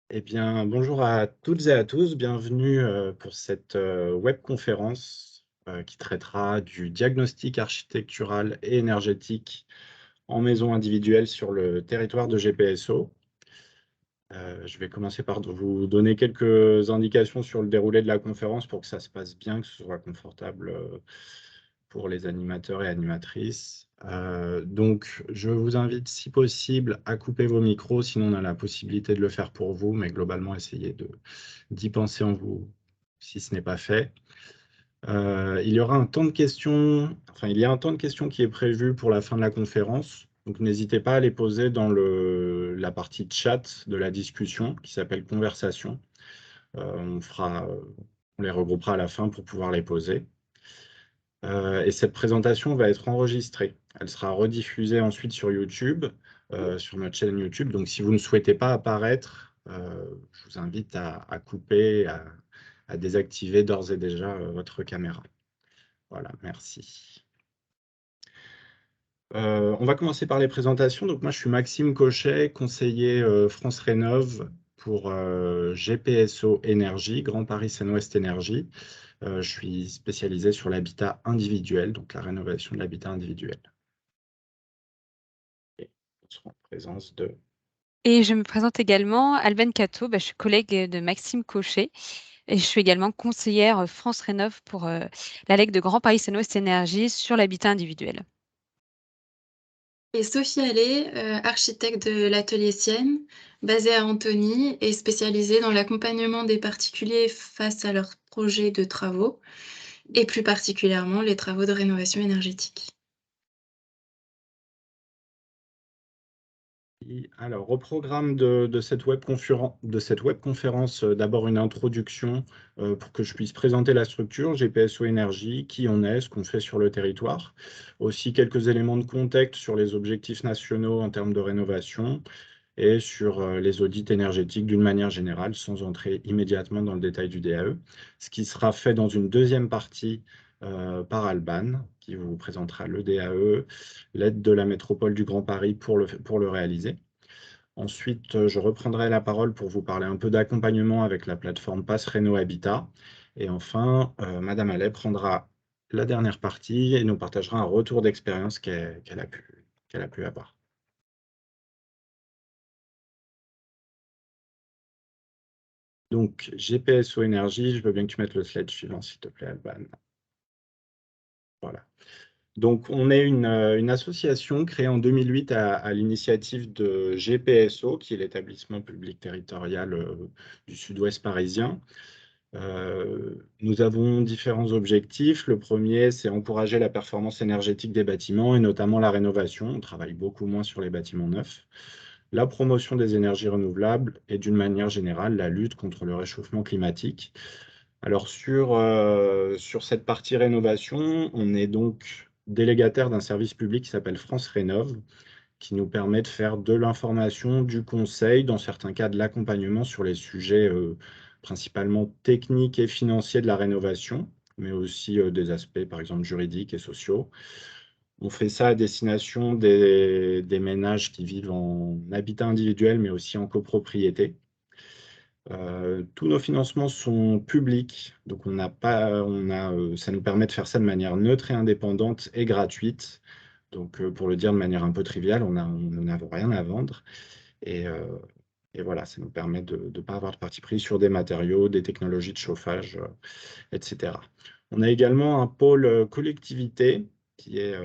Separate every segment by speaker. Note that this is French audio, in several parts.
Speaker 1: Eh bien, bonjour à toutes et à tous, bienvenue pour cette webconférence qui traitera du diagnostic architectural et énergétique en maison individuelle sur le territoire de GPSO. Je vais commencer par vous donner quelques indications sur le déroulé de la conférence pour que ça se passe bien, que ce soit confortable pour les animateurs et animatrices. Donc, je vous invite, si possible, à couper vos micros, sinon on a la possibilité de le faire pour vous, mais globalement, essayez d'y penser en vous si ce n'est pas fait. Il y aura un temps de questions, enfin, il y a un temps de questions qui est prévu pour la fin de la conférence. Donc, n'hésitez pas à les poser dans la partie chat de la discussion qui s'appelle conversation. On les regroupera à la fin pour pouvoir les poser. Et cette présentation va être enregistrée. Elle sera rediffusée ensuite sur YouTube, sur notre chaîne YouTube. Donc, si vous ne souhaitez pas apparaître, je vous invite à couper, à désactiver d'ores et déjà votre caméra. Voilà, merci. On va commencer par les présentations. Donc, moi, je suis Maxime Cochet, conseiller France Rénov pour GPSO Énergie, Grand Paris Seine-Ouest Énergie. Je suis spécialisé sur l'habitat individuel, donc la rénovation de l'habitat individuel. Et on sera en présence de...
Speaker 2: Et je me présente également, Alben Cato, je suis collègue de Maxime Cochet et je suis également conseillère France Rénov pour la LEG de Grand Paris Seine-Ouest Énergie sur l'habitat individuel.
Speaker 3: Et Sophie Allais, architecte de l'atelier Sienne, basée à Antony et spécialisée dans l'accompagnement des particuliers face à leurs projets de travaux, et plus particulièrement les travaux de rénovation énergétique.
Speaker 1: Alors, au programme de cette webconférence, d'abord une introduction pour que je puisse présenter la structure, GPSO Énergie, qui on est, ce qu'on fait sur le territoire. Aussi quelques éléments de contexte sur les objectifs nationaux en termes de rénovation et sur les audits énergétiques d'une manière générale, sans entrer immédiatement dans le détail du DAE. Ce qui sera fait dans une deuxième partie par Alban, qui vous présentera le DAE, l'aide de la métropole du Grand Paris pour le réaliser. Ensuite, je reprendrai la parole pour vous parler un peu d'accompagnement avec la plateforme Pass Réno Habitat. Et enfin, Madame Allais prendra la dernière partie et nous partagera un retour d'expérience qu'elle a pu avoir. Donc, GPSO Énergie, je veux bien que tu mettes le slide suivant, s'il te plaît, Alban. Voilà. Donc, on est une association créée en 2008 à l'initiative de GPSO, qui est l'établissement public territorial du sud-ouest parisien. Nous avons différents objectifs. Le premier, c'est encourager la performance énergétique des bâtiments et notamment la rénovation. On travaille beaucoup moins sur les bâtiments neufs. La promotion des énergies renouvelables et d'une manière générale, la lutte contre le réchauffement climatique. Alors sur cette partie rénovation, on est donc délégataire d'un service public qui s'appelle France Rénov, qui nous permet de faire de l'information, du conseil, dans certains cas de l'accompagnement sur les sujets principalement techniques et financiers de la rénovation, mais aussi des aspects, par exemple, juridiques et sociaux. On fait ça à destination des ménages qui vivent en habitat individuel, mais aussi en copropriété. Tous nos financements sont publics, donc ça nous permet de faire ça de manière neutre et indépendante et gratuite. Donc, pour le dire de manière un peu triviale, nous n'avons rien à vendre. Et voilà, ça nous permet de ne pas avoir de parti pris sur des matériaux, des technologies de chauffage, etc. On a également un pôle collectivité qui est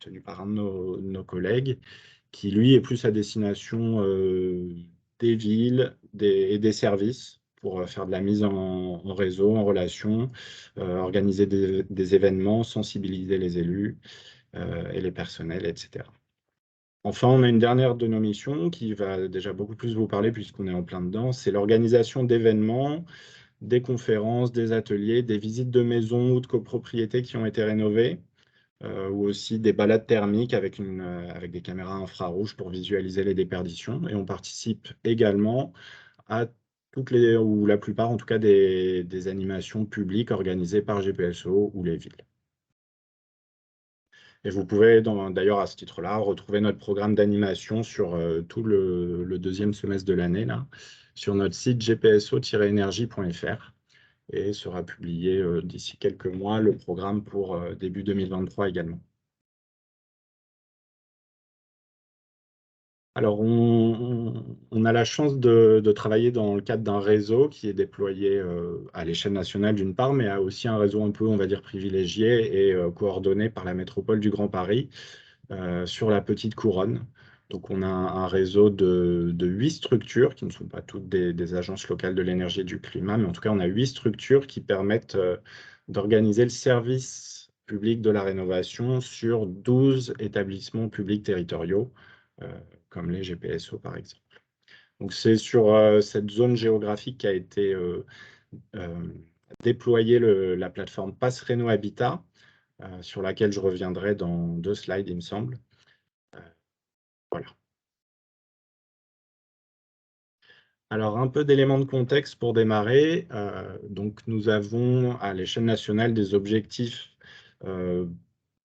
Speaker 1: tenu par un de nos collègues, qui lui est plus à destination des villes et des services pour faire de la mise en réseau, en relation, organiser des événements, sensibiliser les élus et les personnels, etc. Enfin, on a une dernière de nos missions qui va déjà beaucoup plus vous parler puisqu'on est en plein dedans, c'est l'organisation d'événements, des conférences, des ateliers, des visites de maisons ou de copropriétés qui ont été rénovées, ou aussi des balades thermiques avec des caméras infrarouges pour visualiser les déperditions. Et on participe également à ou la plupart en tout cas, des animations publiques organisées par GPSO ou les villes. Et vous pouvez d'ailleurs à ce titre-là retrouver notre programme d'animation sur tout le deuxième semestre de l'année, là, sur notre site gpso-énergie.fr. Et sera publié d'ici quelques mois le programme pour début 2023 également. Alors, on a la chance de travailler dans le cadre d'un réseau qui est déployé à l'échelle nationale d'une part, mais a aussi un réseau un peu, on va dire, privilégié et coordonné par la métropole du Grand Paris sur la Petite Couronne. Donc, on a un réseau de 8 structures, qui ne sont pas toutes des agences locales de l'énergie et du climat, mais en tout cas, on a 8 structures qui permettent d'organiser le service public de la rénovation sur 12 établissements publics territoriaux, comme les GPSO par exemple. Donc c'est sur cette zone géographique qu'a été déployée la plateforme Pass Réno Habitat, sur laquelle je reviendrai dans 2 slides, il me semble. Voilà. Alors, un peu d'éléments de contexte pour démarrer. Donc, nous avons à l'échelle nationale des objectifs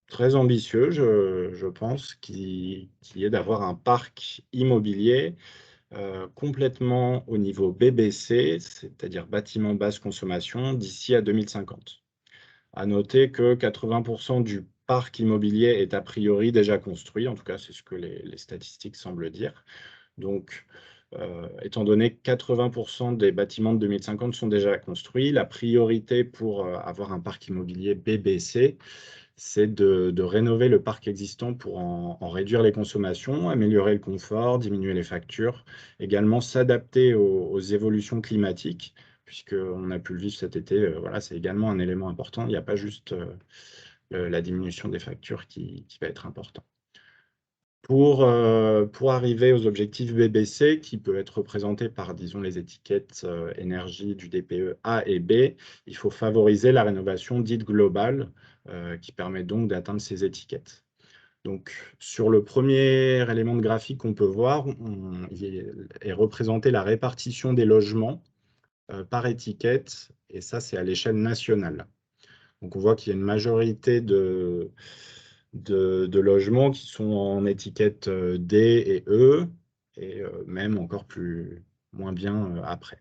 Speaker 1: très ambitieux, je pense, qui est d'avoir un parc immobilier complètement au niveau BBC, c'est-à-dire bâtiment basse consommation, d'ici à 2050. À noter que 80% du parc immobilier est a priori déjà construit, en tout cas c'est ce que les statistiques semblent dire. Donc, étant donné que 80% des bâtiments de 2050 sont déjà construits, la priorité pour avoir un parc immobilier BBC, c'est de rénover le parc existant pour en réduire les consommations, améliorer le confort, diminuer les factures, également s'adapter aux évolutions climatiques, puisqu'on a pu le vivre cet été, voilà, c'est également un élément important. Il n'y a pas juste la diminution des factures qui va être important. Pour arriver aux objectifs BBC, qui peut être représenté par, disons, les étiquettes énergie du DPE A et B, il faut favoriser la rénovation dite globale, qui permet donc d'atteindre ces étiquettes. Donc, sur le premier élément de graphique qu'on peut voir, est représentée la répartition des logements par étiquette, et ça, c'est à l'échelle nationale. Donc, on voit qu'il y a une majorité de logements qui sont en étiquette D et E, et même encore moins bien après.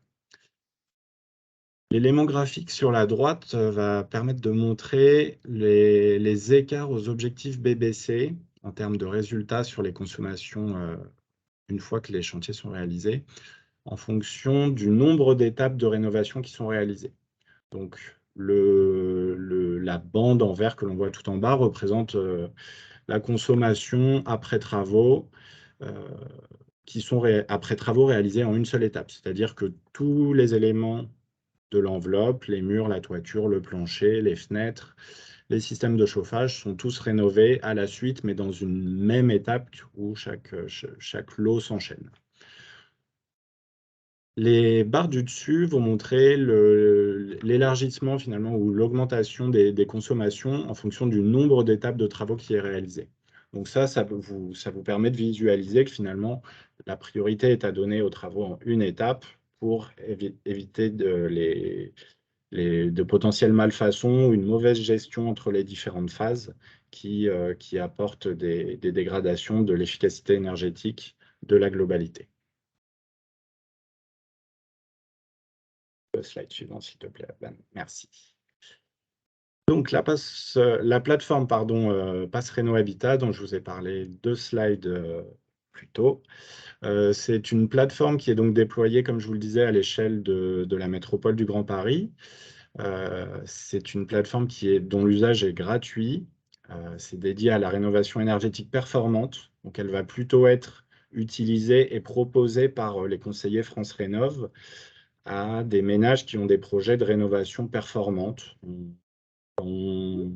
Speaker 1: L'élément graphique sur la droite va permettre de montrer les écarts aux objectifs BBC en termes de résultats sur les consommations une fois que les chantiers sont réalisés, en fonction du nombre d'étapes de rénovation qui sont réalisées. Donc, la bande en vert que l'on voit tout en bas représente la consommation après travaux, qui sont après travaux réalisés en une seule étape. C'est-à-dire que tous les éléments de l'enveloppe, les murs, la toiture, le plancher, les fenêtres, les systèmes de chauffage sont tous rénovés à la suite, mais dans une même étape où chaque lot s'enchaîne. Les barres du dessus vont montrer l'élargissement finalement ou l'augmentation des consommations en fonction du nombre d'étapes de travaux qui est réalisé. Donc ça vous permet de visualiser que finalement la priorité est à donner aux travaux en une étape pour éviter de potentielles malfaçons ou une mauvaise gestion entre les différentes phases qui apportent des dégradations de l'efficacité énergétique de la globalité. Slide suivant, s'il te plaît. Ben, merci. Donc, la plateforme Pass Réno Habitat, dont je vous ai parlé 2 slides plus tôt, c'est une plateforme qui est donc déployée, comme je vous le disais, à l'échelle de la métropole du Grand Paris. C'est une plateforme dont l'usage est gratuit. C'est dédié à la rénovation énergétique performante. Donc, elle va plutôt être utilisée et proposée par les conseillers France Rénov' à des ménages qui ont des projets de rénovation performante. On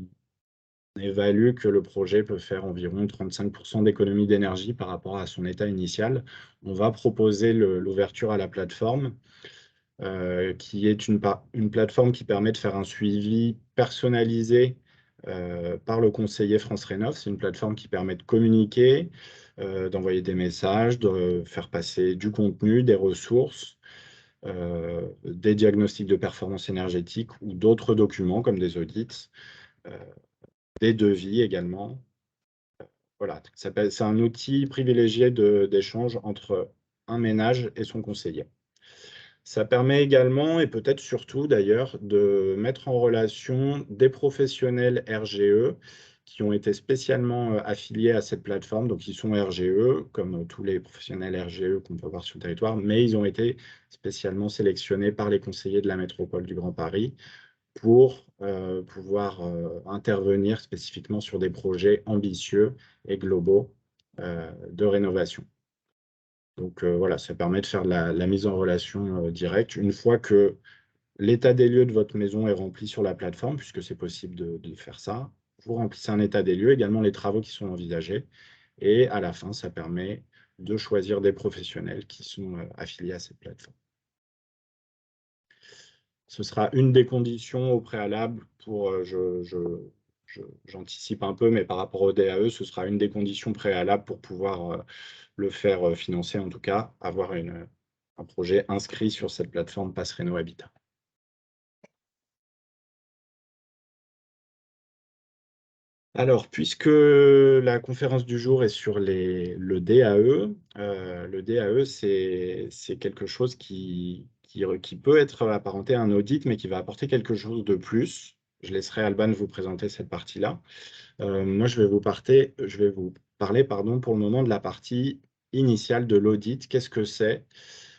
Speaker 1: évalue que le projet peut faire environ 35% d'économie d'énergie par rapport à son état initial. On va proposer l'ouverture à la plateforme, qui est une plateforme qui permet de faire un suivi personnalisé par le conseiller France Rénov'. C'est une plateforme qui permet de communiquer, d'envoyer des messages, de faire passer du contenu, des ressources, des diagnostics de performance énergétique ou d'autres documents comme des audits, des devis également, voilà, c'est un outil privilégié d'échange entre un ménage et son conseiller. Ça permet également, et peut-être surtout d'ailleurs, de mettre en relation des professionnels RGE qui ont été spécialement affiliés à cette plateforme. Donc, ils sont RGE, comme tous les professionnels RGE qu'on peut voir sur le territoire, mais ils ont été spécialement sélectionnés par les conseillers de la métropole du Grand Paris pour pouvoir intervenir spécifiquement sur des projets ambitieux et globaux de rénovation. Donc voilà, ça permet de faire la mise en relation directe. Une fois que l'état des lieux de votre maison est rempli sur la plateforme, puisque c'est possible de faire ça, vous remplissez un état des lieux, également les travaux qui sont envisagés. Et à la fin, ça permet de choisir des professionnels qui sont affiliés à cette plateforme. Ce sera une des conditions au préalable pour, j'anticipe un peu, mais par rapport au DAE, ce sera une des conditions préalables pour pouvoir le faire financer, en tout cas, avoir un projet inscrit sur cette plateforme Pass Réno Habitat. Alors, puisque la conférence du jour est sur le DAE, c'est quelque chose qui peut être apparenté à un audit, mais qui va apporter quelque chose de plus. Je laisserai Alban vous présenter cette partie-là. Moi, je vais vous parler pour le moment de la partie initiale de l'audit. Qu'est-ce que c'est?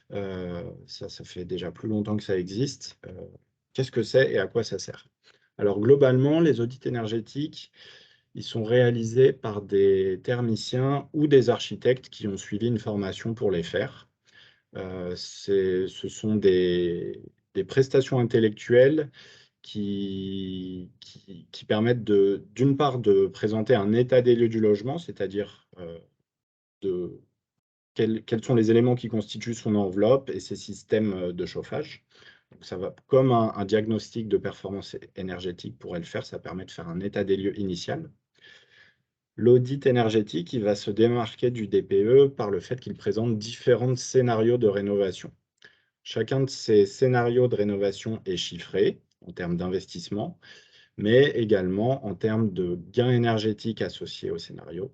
Speaker 1: Ça fait déjà plus longtemps que ça existe. Qu'est-ce que c'est et à quoi ça sert? Alors, globalement, les audits énergétiques, ils sont réalisés par des thermiciens ou des architectes qui ont suivi une formation pour les faire. Ce sont des prestations intellectuelles qui permettent d'une part de présenter un état des lieux du logement, c'est-à-dire quels sont les éléments qui constituent son enveloppe et ses systèmes de chauffage. Donc ça va, comme un diagnostic de performance énergétique pourrait le faire, ça permet de faire un état des lieux initial. L'audit énergétique, il va se démarquer du DPE par le fait qu'il présente différents scénarios de rénovation. Chacun de ces scénarios de rénovation est chiffré en termes d'investissement, mais également en termes de gains énergétiques associés au scénario.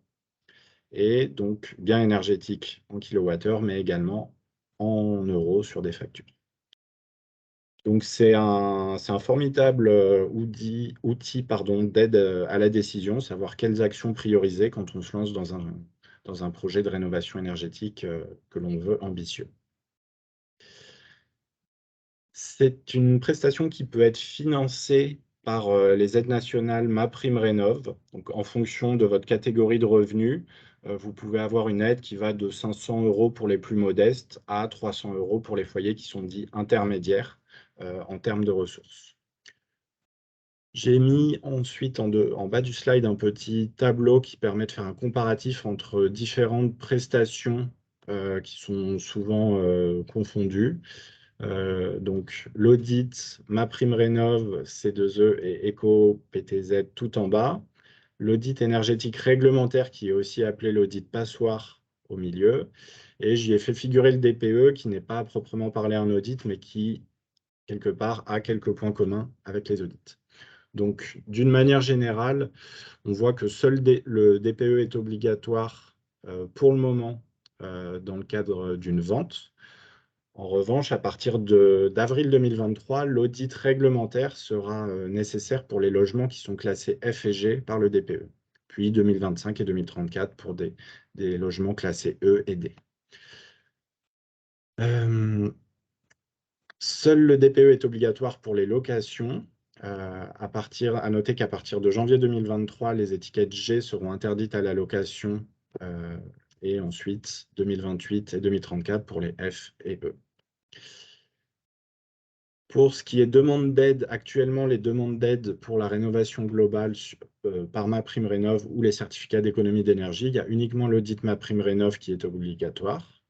Speaker 1: Et donc, gains énergétiques en kilowattheure, mais également en euros sur des factures. Donc, c'est un formidable outil d'aide à la décision, savoir quelles actions prioriser quand on se lance dans un projet de rénovation énergétique que l'on veut ambitieux. C'est une prestation qui peut être financée par les aides nationales MaPrimeRénov'. Donc, en fonction de votre catégorie de revenus, vous pouvez avoir une aide qui va de 500 € pour les plus modestes à 300 € pour les foyers qui sont dits intermédiaires en termes de ressources. J'ai mis ensuite en bas du slide un petit tableau qui permet de faire un comparatif entre différentes prestations qui sont souvent confondues. Donc l'audit MaPrimeRénov', C2E et Éco-PTZ tout en bas. L'audit énergétique réglementaire qui est aussi appelé l'audit passoire au milieu. Et j'y ai fait figurer le DPE qui n'est pas à proprement parler un audit, mais qui, quelque part, a quelques points communs avec les audits. Donc, d'une manière générale, on voit que seul le DPE est obligatoire pour le moment dans le cadre d'une vente. En revanche, à partir d'avril 2023, l'audit réglementaire sera nécessaire pour les logements qui sont classés F et G par le DPE, puis 2025 et 2034 pour des logements classés E et D. Seul le DPE est obligatoire pour les locations. À noter qu'à partir de janvier 2023, les étiquettes G seront interdites à la location et ensuite 2028 et 2034 pour les F et E. Pour ce qui est demande d'aide, actuellement, les demandes d'aide pour la rénovation globale par MaPrimeRénov' ou les certificats d'économie d'énergie, il y a uniquement l'audit MaPrimeRénov' qui est obligatoire.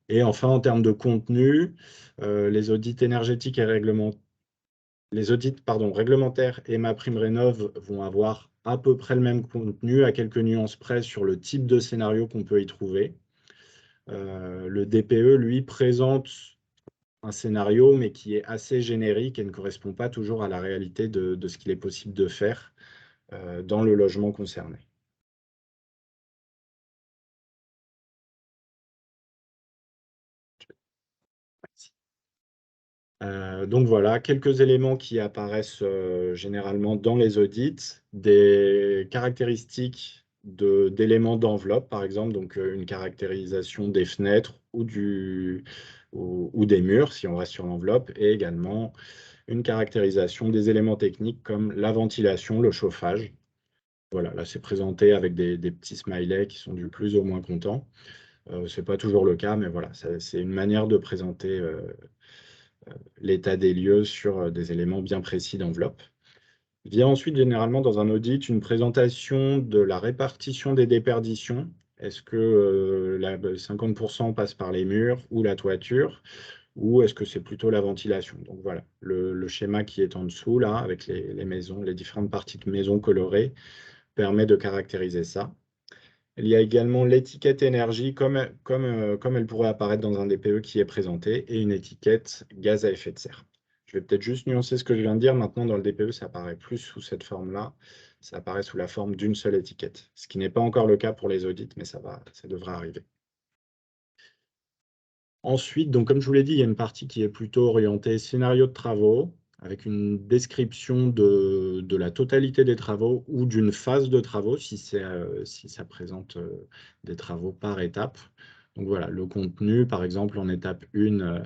Speaker 1: Et enfin, en termes de contenu, les audits énergétiques et réglementaires et MaPrimeRénov' vont avoir à peu près le même contenu, à quelques nuances près sur le type de scénario qu'on peut y trouver. Le DPE, lui, présente un scénario, mais qui est assez générique et ne correspond pas toujours à la réalité de ce qu'il est possible de faire dans le logement concerné. Donc voilà, quelques éléments qui apparaissent généralement dans les audits, des caractéristiques d'éléments d'enveloppe, par exemple, donc une caractérisation des fenêtres ou des murs, si on reste sur l'enveloppe, et également une caractérisation des éléments techniques comme la ventilation, le chauffage. Voilà, là c'est présenté avec des petits smileys qui sont du plus au moins contents. Ce n'est pas toujours le cas, mais voilà, c'est une manière de présenter l'état des lieux sur des éléments bien précis d'enveloppe. Vient ensuite généralement dans un audit une présentation de la répartition des déperditions. Est-ce que 50% passe par les murs ou la toiture, ou est-ce que c'est plutôt la ventilation? Donc voilà, le schéma qui est en dessous, là, avec les maisons, les différentes parties de maisons colorées, permet de caractériser ça. Il y a également l'étiquette énergie, comme elle pourrait apparaître dans un DPE qui est présenté, et une étiquette gaz à effet de serre. Je vais peut-être juste nuancer ce que je viens de dire. Maintenant, dans le DPE, ça apparaît plus sous cette forme-là. Ça apparaît sous la forme d'une seule étiquette, ce qui n'est pas encore le cas pour les audits, mais ça devrait arriver. Ensuite, donc, comme je vous l'ai dit, il y a une partie qui est plutôt orientée scénario de travaux, avec une description de la totalité des travaux ou d'une phase de travaux, si ça présente des travaux par étape. Donc voilà, le contenu, par exemple, en étape 1,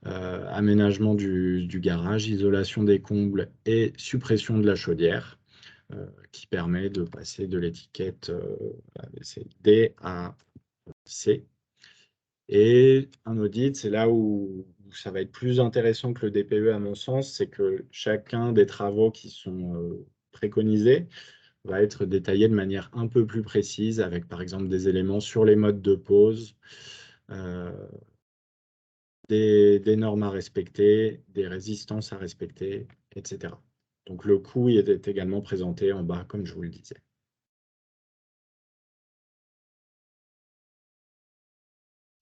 Speaker 1: aménagement du garage, isolation des combles et suppression de la chaudière, qui permet de passer de l'étiquette D à C. Et un audit, c'est là où ça va être plus intéressant que le DPE à mon sens, c'est que chacun des travaux qui sont préconisés va être détaillé de manière un peu plus précise, avec par exemple des éléments sur les modes de pause, des normes à respecter, des résistances à respecter, etc. Donc le coût est également présenté en bas, comme je vous le disais.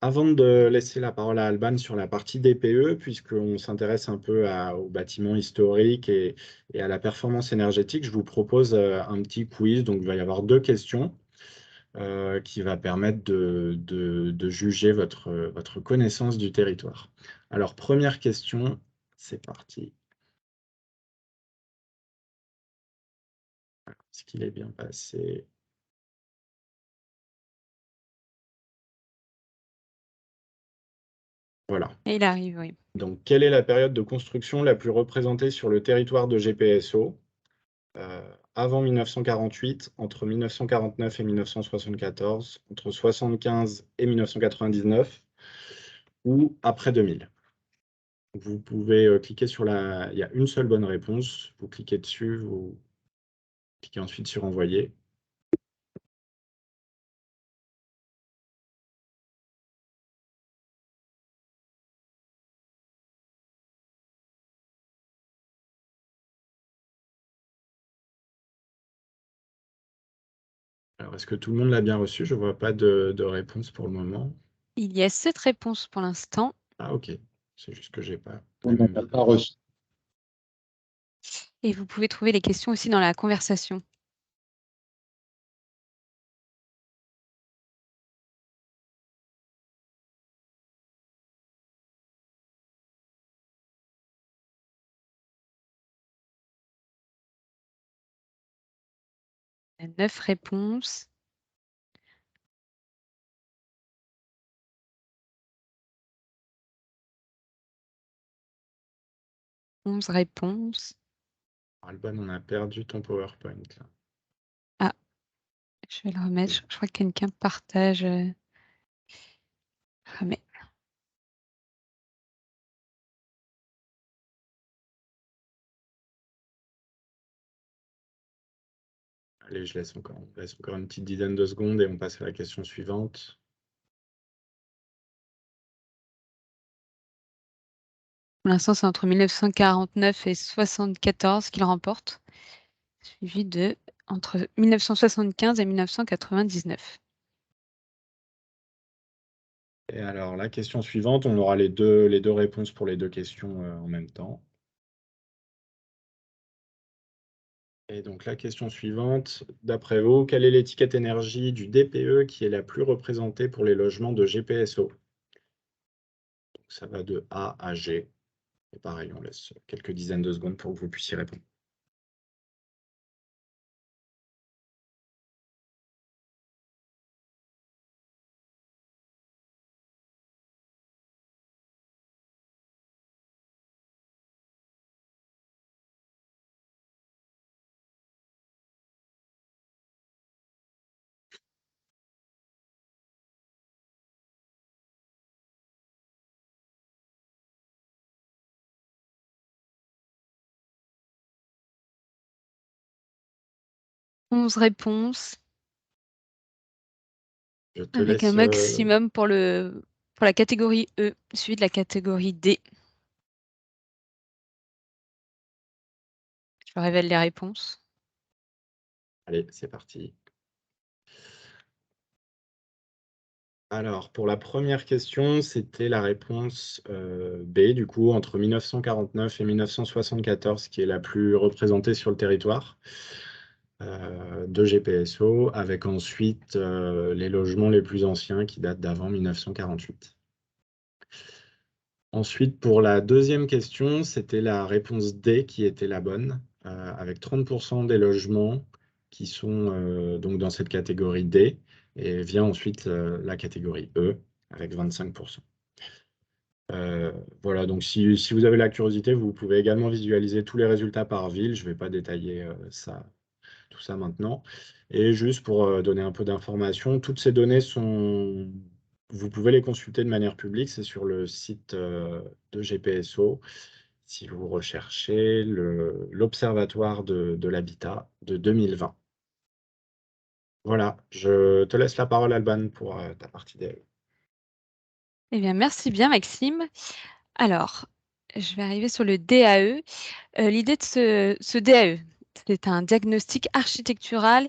Speaker 1: Avant de laisser la parole à Alban sur la partie DPE, puisqu'on s'intéresse un peu aux bâtiments historiques et à la performance énergétique, je vous propose un petit quiz. Donc, il va y avoir 2 questions qui va permettre de juger votre connaissance du territoire. Alors, première question, c'est parti. Est-ce qu'il est bien passé? Voilà.
Speaker 2: Et il arrive, oui.
Speaker 1: Donc, quelle est la période de construction la plus représentée sur le territoire de GPSO? Avant 1948, entre 1949 et 1974, entre 1975 et 1999, ou après 2000. Vous pouvez cliquer sur il y a une seule bonne réponse, vous cliquez dessus, vous cliquez ensuite sur envoyer. Alors, est-ce que tout le monde l'a bien reçu? Je ne vois pas de réponse pour le moment.
Speaker 2: Il y a 7 réponses pour l'instant.
Speaker 1: Ah, ok. C'est juste que j'ai pas.
Speaker 4: On n'a pas reçu.
Speaker 2: Et vous pouvez trouver les questions aussi dans la conversation. Il y a 9 réponses. « 11 réponses.
Speaker 1: Alban, on a perdu ton PowerPoint. Là.
Speaker 2: Ah, je vais le remettre. Je crois que quelqu'un partage. Ah, mais...
Speaker 1: Allez, je laisse encore une petite dizaine de secondes et on passe à la question suivante.
Speaker 2: Pour l'instant, c'est entre 1949 et 1974 qu'il remporte, suivi de entre 1975 et 1999.
Speaker 1: Et alors, la question suivante, on aura les deux réponses pour les 2 questions en même temps. Et donc, la question suivante, d'après vous, quelle est l'étiquette énergie du DPE qui est la plus représentée pour les logements de GPSO? Donc, ça va de A à G. Et pareil, on laisse quelques dizaines de secondes pour que vous puissiez répondre.
Speaker 2: Onze réponses,
Speaker 1: Je te
Speaker 2: avec un
Speaker 1: laisse.
Speaker 2: maximum pour la catégorie E, suivi de la catégorie D. Je révèle les réponses.
Speaker 1: Allez, c'est parti. Alors, pour la première question, c'était la réponse B, du coup, entre 1949 et 1974, qui est la plus représentée sur le territoire de GPSO, avec ensuite les logements les plus anciens qui datent d'avant 1948. Ensuite, pour la deuxième question, c'était la réponse D qui était la bonne, avec 30% des logements qui sont donc dans cette catégorie D, et vient ensuite la catégorie E, avec 25%. Voilà, donc si vous avez la curiosité, vous pouvez également visualiser tous les résultats par ville. Je ne vais pas détailler tout ça maintenant. Et juste pour donner un peu d'informations, toutes ces données vous pouvez les consulter de manière publique, c'est sur le site de GPSO. Si vous recherchez l'Observatoire de l'habitat de 2020. Voilà, je te laisse la parole, Alban, pour ta partie des...
Speaker 2: Eh bien, merci bien, Maxime. Alors, je vais arriver sur le DAE. L'idée de ce DAE, c'est un diagnostic architectural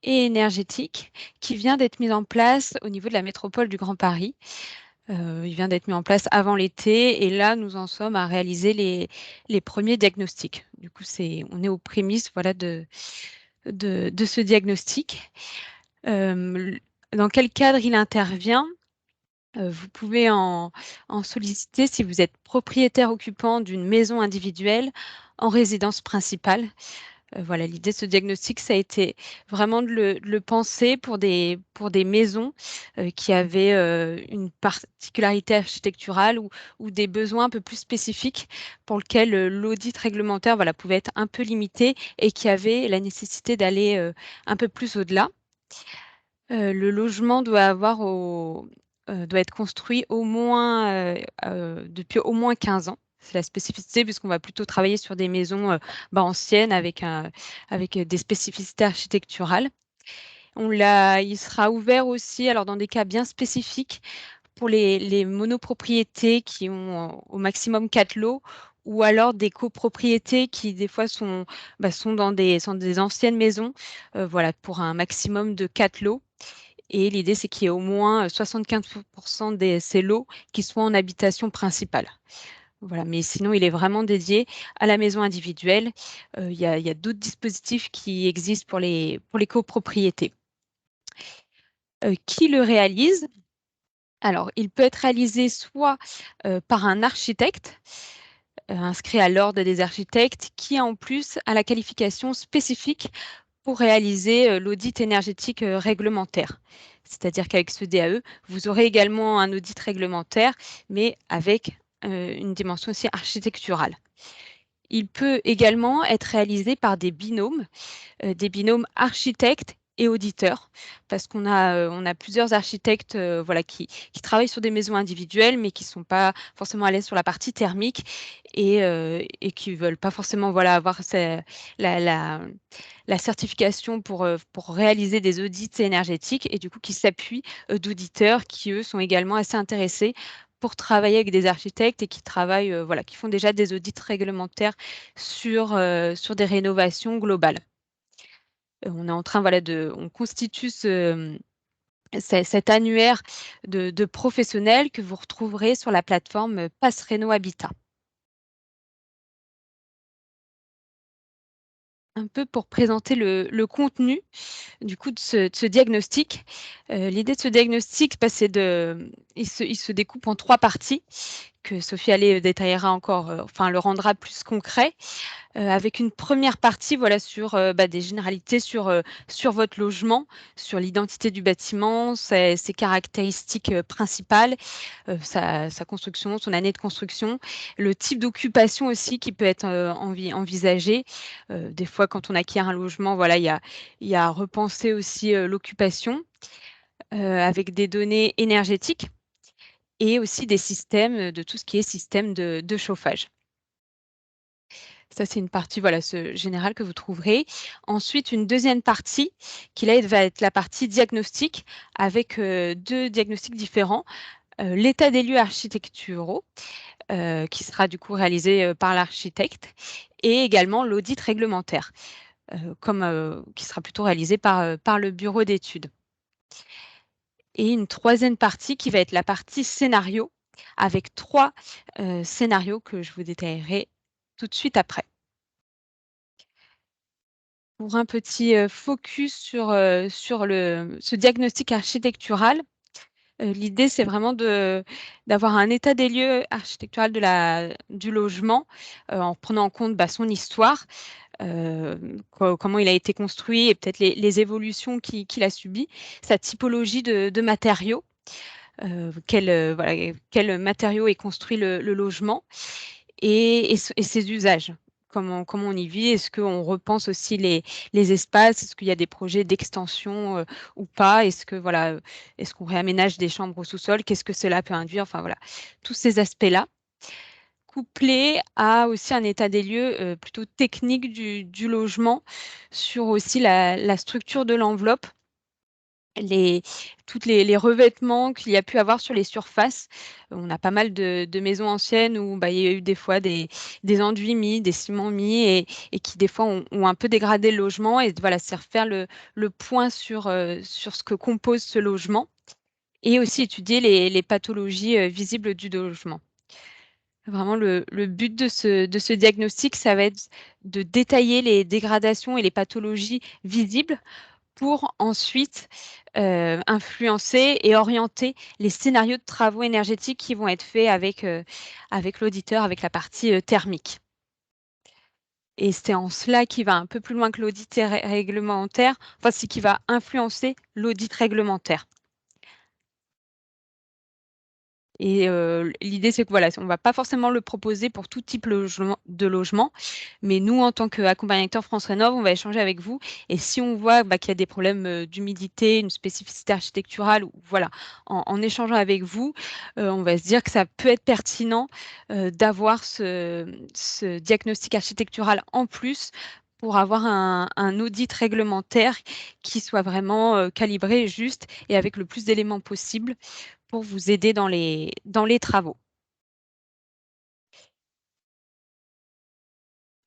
Speaker 2: et énergétique qui vient d'être mis en place au niveau de la métropole du Grand Paris. Il vient d'être mis en place avant l'été et là, nous en sommes à réaliser les premiers diagnostics. Du coup, on est aux prémices voilà, de ce diagnostic. Dans quel cadre il intervient? Vous pouvez en solliciter si vous êtes propriétaire occupant d'une maison individuelle en résidence principale. Voilà, l'idée de ce diagnostic, ça a été vraiment de le penser pour des maisons qui avaient une particularité architecturale ou des besoins un peu plus spécifiques pour lesquels l'audit réglementaire voilà, pouvait être un peu limité et qui avaient la nécessité d'aller un peu plus au-delà. Le logement doit être construit au moins depuis au moins 15 ans. C'est la spécificité puisqu'on va plutôt travailler sur des maisons anciennes avec des spécificités architecturales. Il sera ouvert aussi, alors dans des cas bien spécifiques, pour les monopropriétés qui ont au maximum 4 lots ou alors des copropriétés qui des fois sont dans des anciennes maisons, voilà, pour un maximum de 4 lots. Et l'idée, c'est qu'il y ait au moins 75% de ces lots qui soient en habitation principale. Voilà, mais sinon, il est vraiment dédié à la maison individuelle. Il y a d'autres dispositifs qui existent pour les copropriétés. Qui le réalise? Alors, il peut être réalisé soit par un architecte, inscrit à l'ordre des architectes, qui en plus a la qualification spécifique pour réaliser l'audit énergétique réglementaire. C'est-à-dire qu'avec ce DAE, vous aurez également un audit réglementaire, mais avec une dimension aussi architecturale. Il peut également être réalisé par des binômes architectes et auditeurs, parce qu'on a plusieurs architectes voilà, qui travaillent sur des maisons individuelles, mais qui ne sont pas forcément à l'aise sur la partie thermique et qui ne veulent pas forcément voilà, avoir la certification pour réaliser des audits énergétiques et du coup qui s'appuient d'auditeurs qui, eux, sont également assez intéressés pour travailler avec des architectes et qui travaillent, voilà, qui font déjà des audits réglementaires sur des rénovations globales. On est en train, voilà, on constitue cet annuaire de professionnels que vous retrouverez sur la plateforme PassRéno Habitat. Un peu pour présenter le contenu du coup de ce diagnostic. L'idée de ce diagnostic, il se découpe en 3 parties que Sophie Allais détaillera encore, enfin le rendra plus concret. Avec une première partie voilà, sur des généralités sur votre logement, sur l'identité du bâtiment, ses caractéristiques principales, sa construction, son année de construction, le type d'occupation aussi qui peut être envisagé. Des fois, quand on acquiert un logement, voilà, il y a à repenser aussi l'occupation avec des données énergétiques et aussi des systèmes, de tout ce qui est système de chauffage. Ça, c'est une partie voilà, générale que vous trouverez. Ensuite, une deuxième partie qui là, va être la partie diagnostic avec 2 diagnostics différents. L'état des lieux architecturaux qui sera du coup réalisé par l'architecte et également l'audit réglementaire qui sera plutôt réalisé par le bureau d'études. Et une troisième partie qui va être la partie scénario avec 3 scénarios que je vous détaillerai tout de suite après. Pour un petit focus sur ce diagnostic architectural, l'idée, c'est vraiment d'avoir un état des lieux architectural du logement en prenant en compte son histoire, comment il a été construit et peut-être les évolutions qu'il a subies, sa typologie de matériaux, quel matériau est construit le logement et ses usages. Comment on y vit? Est-ce qu'on repense aussi les espaces? Est-ce qu'il y a des projets d'extension ou pas? Est-ce qu'on réaménage des chambres au sous-sol? Qu'est-ce que cela peut induire? Enfin voilà, tous ces aspects-là, couplés à aussi un état des lieux plutôt technique du logement sur aussi la structure de l'enveloppe, toutes les revêtements qu'il y a pu avoir sur les surfaces. On a pas mal de maisons anciennes où, il y a eu des fois des enduits mis, des ciments mis et qui des fois ont un peu dégradé le logement et voilà, c'est refaire le point sur ce que compose ce logement et aussi étudier les pathologies visibles du logement. Vraiment le but de ce diagnostic, ça va être de détailler les dégradations et les pathologies visibles pour ensuite influencer et orienter les scénarios de travaux énergétiques qui vont être faits avec l'auditeur, avec la partie thermique. Et c'est en cela qu'il va un peu plus loin que l'audit réglementaire, enfin, c'est qui va influencer l'audit réglementaire. Et l'idée, c'est que voilà, on ne va pas forcément le proposer pour tout type de logement, mais nous, en tant qu'accompagnateur France Rénov', on va échanger avec vous. Et si on voit qu'il y a des problèmes d'humidité, une spécificité architecturale, ou voilà, en échangeant avec vous, on va se dire que ça peut être pertinent d'avoir ce diagnostic architectural en plus pour avoir un audit réglementaire qui soit vraiment calibré, juste et avec le plus d'éléments possible pour vous aider dans les travaux.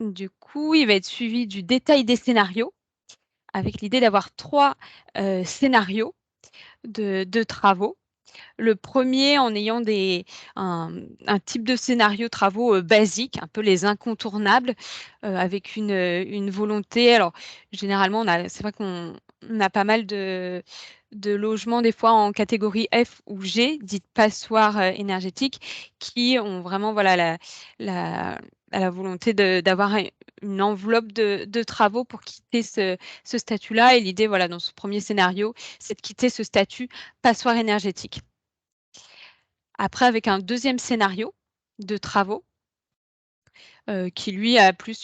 Speaker 2: Du coup, il va être suivi du détail des scénarios, avec l'idée d'avoir 3 scénarios de travaux. Le premier en ayant un type de scénario travaux basique, un peu les incontournables, avec une volonté. Alors, généralement, c'est vrai qu'on a pas mal de logements, des fois en catégorie F ou G, dites passoires énergétiques, qui ont vraiment voilà, la volonté d'avoir une enveloppe de travaux pour quitter ce statut-là. Et l'idée, voilà, dans ce premier scénario, c'est de quitter ce statut passoire énergétique. Après, avec un deuxième scénario de travaux, qui lui a plus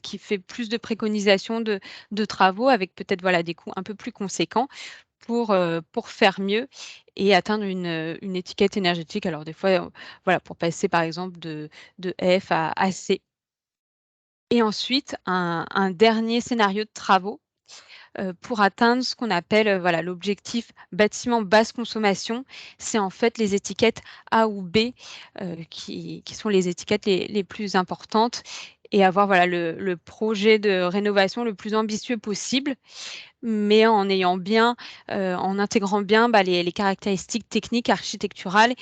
Speaker 2: qui fait plus de préconisations de travaux avec peut-être, voilà, des coûts un peu plus conséquents pour faire mieux et atteindre une étiquette énergétique. Alors des fois, voilà, pour passer par exemple de F à C. Et ensuite, un dernier scénario de travaux pour atteindre ce qu'on appelle voilà, l'objectif bâtiment basse consommation. C'est en fait les étiquettes A ou B qui sont les étiquettes les plus importantes et avoir voilà, le projet de rénovation le plus ambitieux possible, mais en ayant bien, en intégrant bien les caractéristiques techniques, architecturales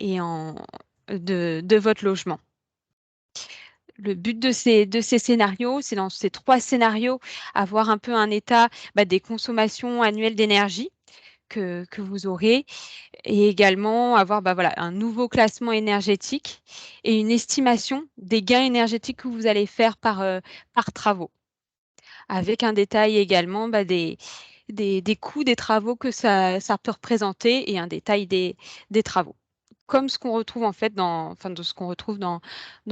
Speaker 2: et de votre logement. Le but de ces scénarios, c'est dans ces 3 scénarios, avoir un peu un état des consommations annuelles d'énergie que vous aurez, et également avoir voilà, un nouveau classement énergétique et une estimation des gains énergétiques que vous allez faire par travaux, avec un détail également des coûts des travaux que ça peut représenter et un détail des travaux. Comme ce qu'on retrouve en fait de ce qu'on retrouve dans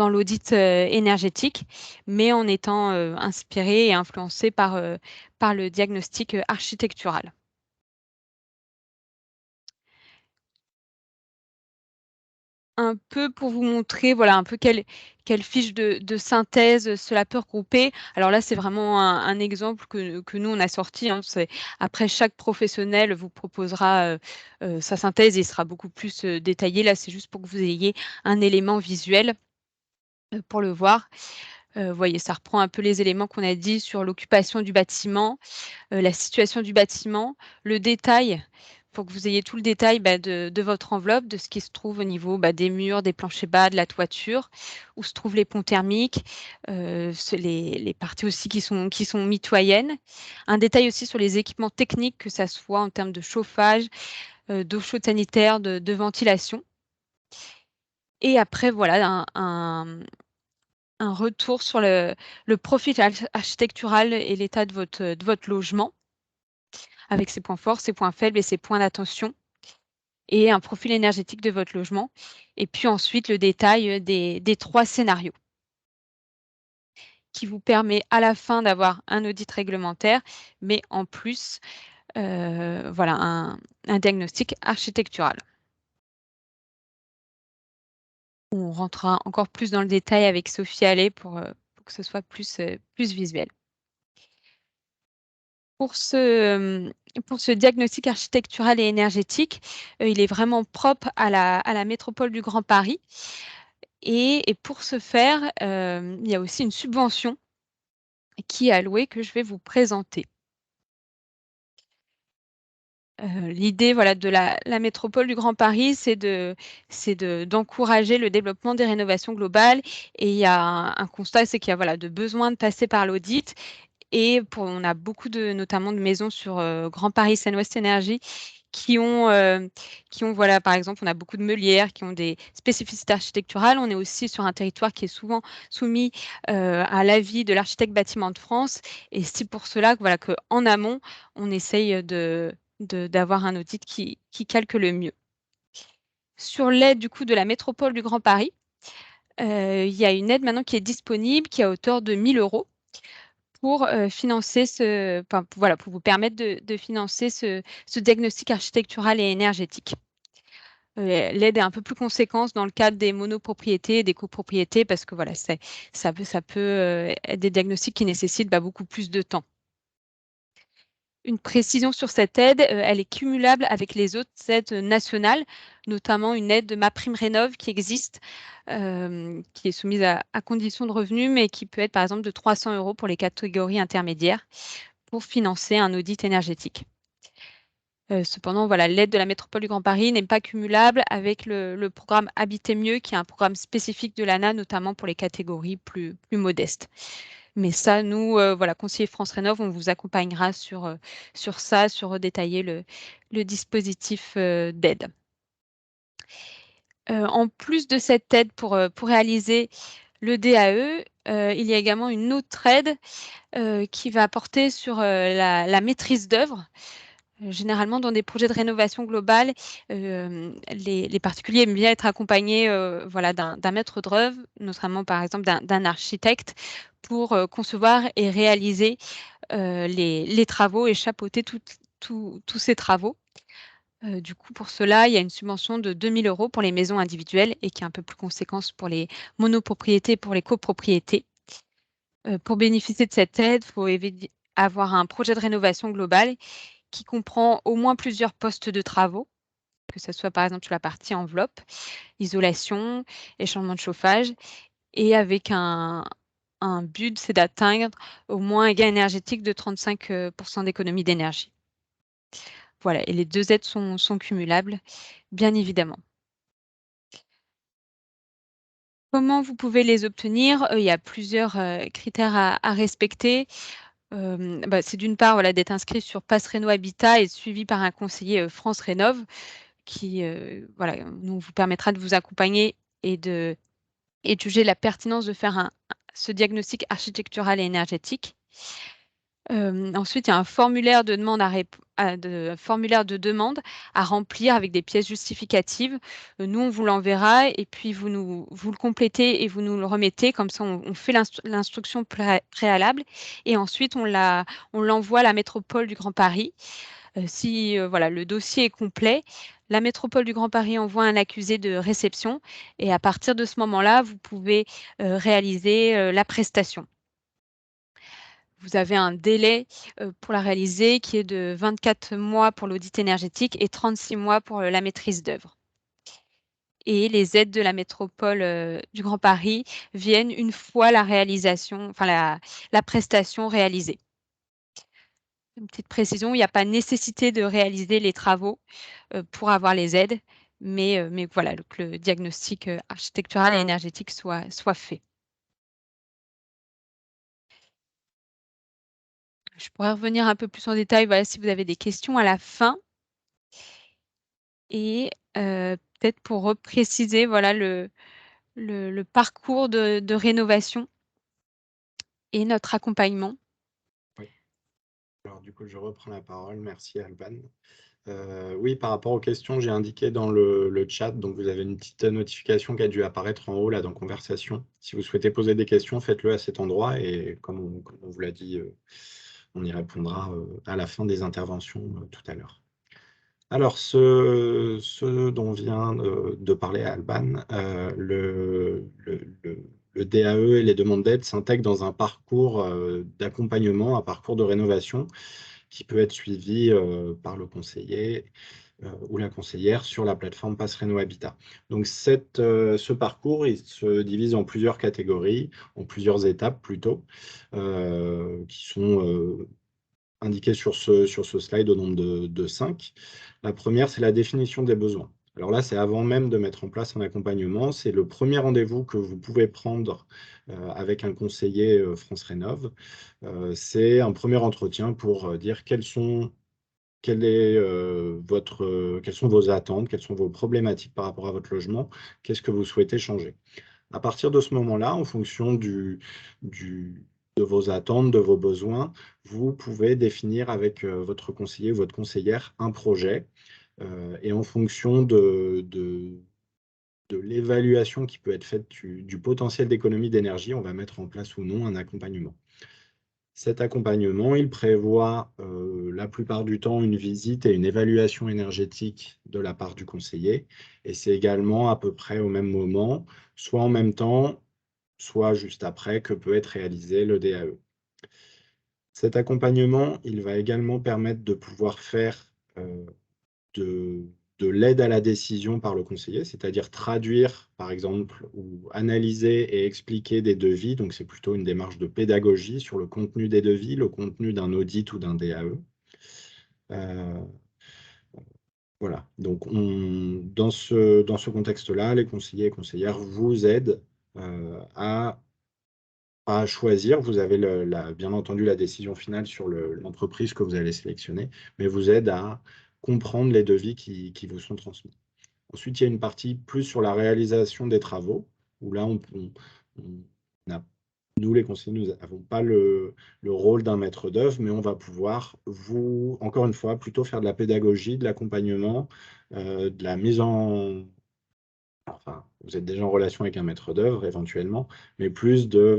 Speaker 2: l'audit énergétique, mais en étant inspiré et influencé par le diagnostic architectural. Un peu pour vous montrer, voilà, un peu quelle fiche de synthèse cela peut regrouper. Alors là, c'est vraiment un exemple que nous, on a sorti, hein. Après, chaque professionnel vous proposera sa synthèse et sera beaucoup plus détaillée. Là, c'est juste pour que vous ayez un élément visuel pour le voir. Vous voyez, ça reprend un peu les éléments qu'on a dit sur l'occupation du bâtiment, la situation du bâtiment, le détail, pour que vous ayez tout le détail de votre enveloppe, de ce qui se trouve au niveau des murs, des planchers bas, de la toiture, où se trouvent les ponts thermiques, les parties aussi qui sont mitoyennes. Un détail aussi sur les équipements techniques, que ça soit en termes de chauffage, d'eau chaude sanitaire, de ventilation. Et après, voilà, un retour sur le profil architectural et l'état de votre logement, avec ses points forts, ses points faibles et ses points d'attention, et un profil énergétique de votre logement. Et puis ensuite, le détail des 3 scénarios, qui vous permet à la fin d'avoir un audit réglementaire, mais en plus, voilà, un diagnostic architectural. On rentrera encore plus dans le détail avec Sophie Allais pour que ce soit plus visuel. Pour ce diagnostic architectural et énergétique, il est vraiment propre à la métropole du Grand Paris, et pour ce faire, il y a aussi une subvention qui est allouée, que je vais vous présenter. L'idée, voilà, de la métropole du Grand Paris, c'est d'encourager le développement des rénovations globales, et il y a un constat, c'est qu'il y a, voilà, de besoin de passer par l'audit. Et on a beaucoup notamment de maisons sur Grand Paris Seine-Ouest Énergie qui ont, voilà, par exemple, on a beaucoup de meulières qui ont des spécificités architecturales. On est aussi sur un territoire qui est souvent soumis à l'avis de l'architecte bâtiment de France, et c'est pour cela que, voilà, qu'en amont, on essaye d'avoir un audit qui calque le mieux. Sur l'aide du coup de la métropole du Grand Paris, il y a une aide maintenant qui est disponible, qui est à hauteur de 1 000 € pour financer pour vous permettre de financer ce diagnostic architectural et énergétique. L'aide est un peu plus conséquente dans le cadre des monopropriétés et des copropriétés, parce que voilà, ça peut être des diagnostics qui nécessitent beaucoup plus de temps. Une précision sur cette aide, elle est cumulable avec les autres aides nationales, notamment une aide de MaPrimeRénov' qui existe, qui est soumise à conditions de revenus, mais qui peut être par exemple de 300 € pour les catégories intermédiaires, pour financer un audit énergétique. Cependant, voilà, l'aide de la métropole du Grand Paris n'est pas cumulable avec le programme Habiter mieux, qui est un programme spécifique de l'ANA, notamment pour les catégories plus modestes. Mais ça, nous, voilà, conseiller France Rénov', on vous accompagnera sur ça, sur détailler le dispositif d'aide. En plus de cette aide pour réaliser le DAE, il y a également une autre aide qui va porter sur la maîtrise d'œuvre. Généralement, dans des projets de rénovation globale, les particuliers aiment bien être accompagnés voilà, d'un maître d'œuvre, notamment par exemple d'un architecte, pour concevoir et réaliser les travaux et chapeauter tous ces travaux. Du coup, pour cela, il y a une subvention de 2 000 € pour les maisons individuelles, et qui est un peu plus conséquente pour les monopropriétés et pour les copropriétés. Pour bénéficier de cette aide, il faut avoir un projet de rénovation globale qui comprend au moins plusieurs postes de travaux, que ce soit par exemple sur la partie enveloppe, isolation et changement de chauffage, et avec un but, c'est d'atteindre au moins un gain énergétique de 35 % d'économie d'énergie. Voilà, et les 2 aides sont cumulables, bien évidemment. Comment vous pouvez les obtenir? Il y a plusieurs critères à respecter. C'est d'une part, voilà, d'être inscrit sur Pass Réno Habitat et suivi par un conseiller France Rénov qui voilà, nous vous permettra de vous accompagner et de juger la pertinence de faire ce diagnostic architectural et énergétique. Ensuite, il y a un formulaire de demande à remplir avec des pièces justificatives. Nous, on vous l'enverra et puis vous le complétez et vous nous le remettez. Comme ça, on fait l'instruction préalable et ensuite on l'envoie à la métropole du Grand Paris. Si voilà, le dossier est complet, la métropole du Grand Paris envoie un accusé de réception et à partir de ce moment-là, vous pouvez réaliser la prestation. Vous avez un délai pour la réaliser qui est de 24 mois pour l'audit énergétique et 36 mois pour la maîtrise d'œuvre. Et les aides de la métropole du Grand Paris viennent une fois la réalisation, enfin la prestation réalisée. Une petite précision, il n'y a pas nécessité de réaliser les travaux pour avoir les aides, mais voilà, que le diagnostic architectural et énergétique soit fait. Je pourrais revenir un peu plus en détail, voilà, si vous avez des questions à la fin. Et peut-être pour repréciser, voilà, le parcours de rénovation et notre accompagnement.
Speaker 1: Oui. Alors du coup, je reprends la parole. Merci Alban. Oui, par rapport aux questions, j'ai indiqué dans le chat, donc vous avez une petite notification qui a dû apparaître en haut là dans conversation. Si vous souhaitez poser des questions, faites-le à cet endroit et comme on vous l'a dit, on y répondra à la fin des interventions tout à l'heure. Alors, ce dont vient de parler Alban, le DAE et les demandes d'aide s'intègrent dans un parcours d'accompagnement, un parcours de rénovation qui peut être suivi par le conseiller ou la conseillère sur la plateforme Pass Réno Habitat. Donc, ce parcours, il se divise en plusieurs catégories, en plusieurs étapes plutôt, qui sont indiquées sur ce slide au nombre de 5. La première, c'est la définition des besoins. Alors là, c'est avant même de mettre en place un accompagnement. C'est le premier rendez-vous que vous pouvez prendre avec un conseiller France Rénov. C'est un premier entretien pour dire quelles sont vos attentes, quelles sont vos problématiques par rapport à votre logement, qu'est-ce que vous souhaitez changer. À partir de ce moment-là, en fonction de vos attentes, de vos besoins, vous pouvez définir avec votre conseiller ou votre conseillère un projet. Et en fonction de l'évaluation qui peut être faite du potentiel d'économie d'énergie, on va mettre en place ou non un accompagnement. Cet accompagnement, il prévoit la plupart du temps une visite et une évaluation énergétique de la part du conseiller. Et c'est également à peu près au même moment, soit en même temps, soit juste après, que peut être réalisé le DAE. Cet accompagnement, il va également permettre de pouvoir faire de l'aide à la décision par le conseiller, c'est-à-dire traduire, par exemple, ou analyser et expliquer des devis. Donc, c'est plutôt une démarche de pédagogie sur le contenu des devis, le contenu d'un audit ou d'un DAE. Voilà. Donc, dans ce contexte-là, les conseillers et conseillères vous aident à choisir. Vous avez bien entendu la décision finale sur l'entreprise que vous allez sélectionner, mais vous aide à comprendre les devis qui vous sont transmis. Ensuite, il y a une partie plus sur la réalisation des travaux, où là, nous, les conseillers, nous n'avons pas le rôle d'un maître d'œuvre, mais on va pouvoir, encore une fois, plutôt faire de la pédagogie, de l'accompagnement, de la mise en... Enfin, vous êtes déjà en relation avec un maître d'œuvre, éventuellement, mais plus de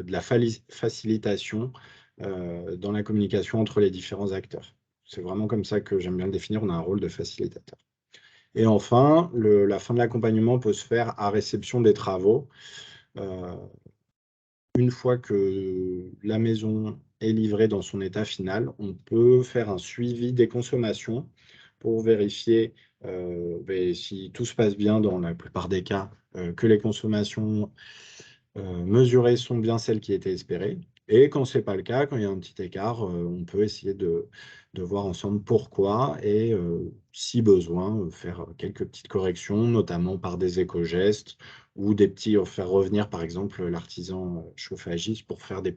Speaker 1: la facilitation dans la communication entre les différents acteurs. C'est vraiment comme ça que j'aime bien le définir, on a un rôle de facilitateur. Et enfin, la fin de l'accompagnement peut se faire à réception des travaux. Une fois que la maison est livrée dans son état final, on peut faire un suivi des consommations pour vérifier si tout se passe bien dans la plupart des cas, que les consommations mesurées sont bien celles qui étaient espérées. Et quand ce n'est pas le cas, quand il y a un petit écart, on peut essayer de voir ensemble pourquoi et si besoin, faire quelques petites corrections, notamment par des éco-gestes ou faire revenir par exemple l'artisan chauffagiste pour faire des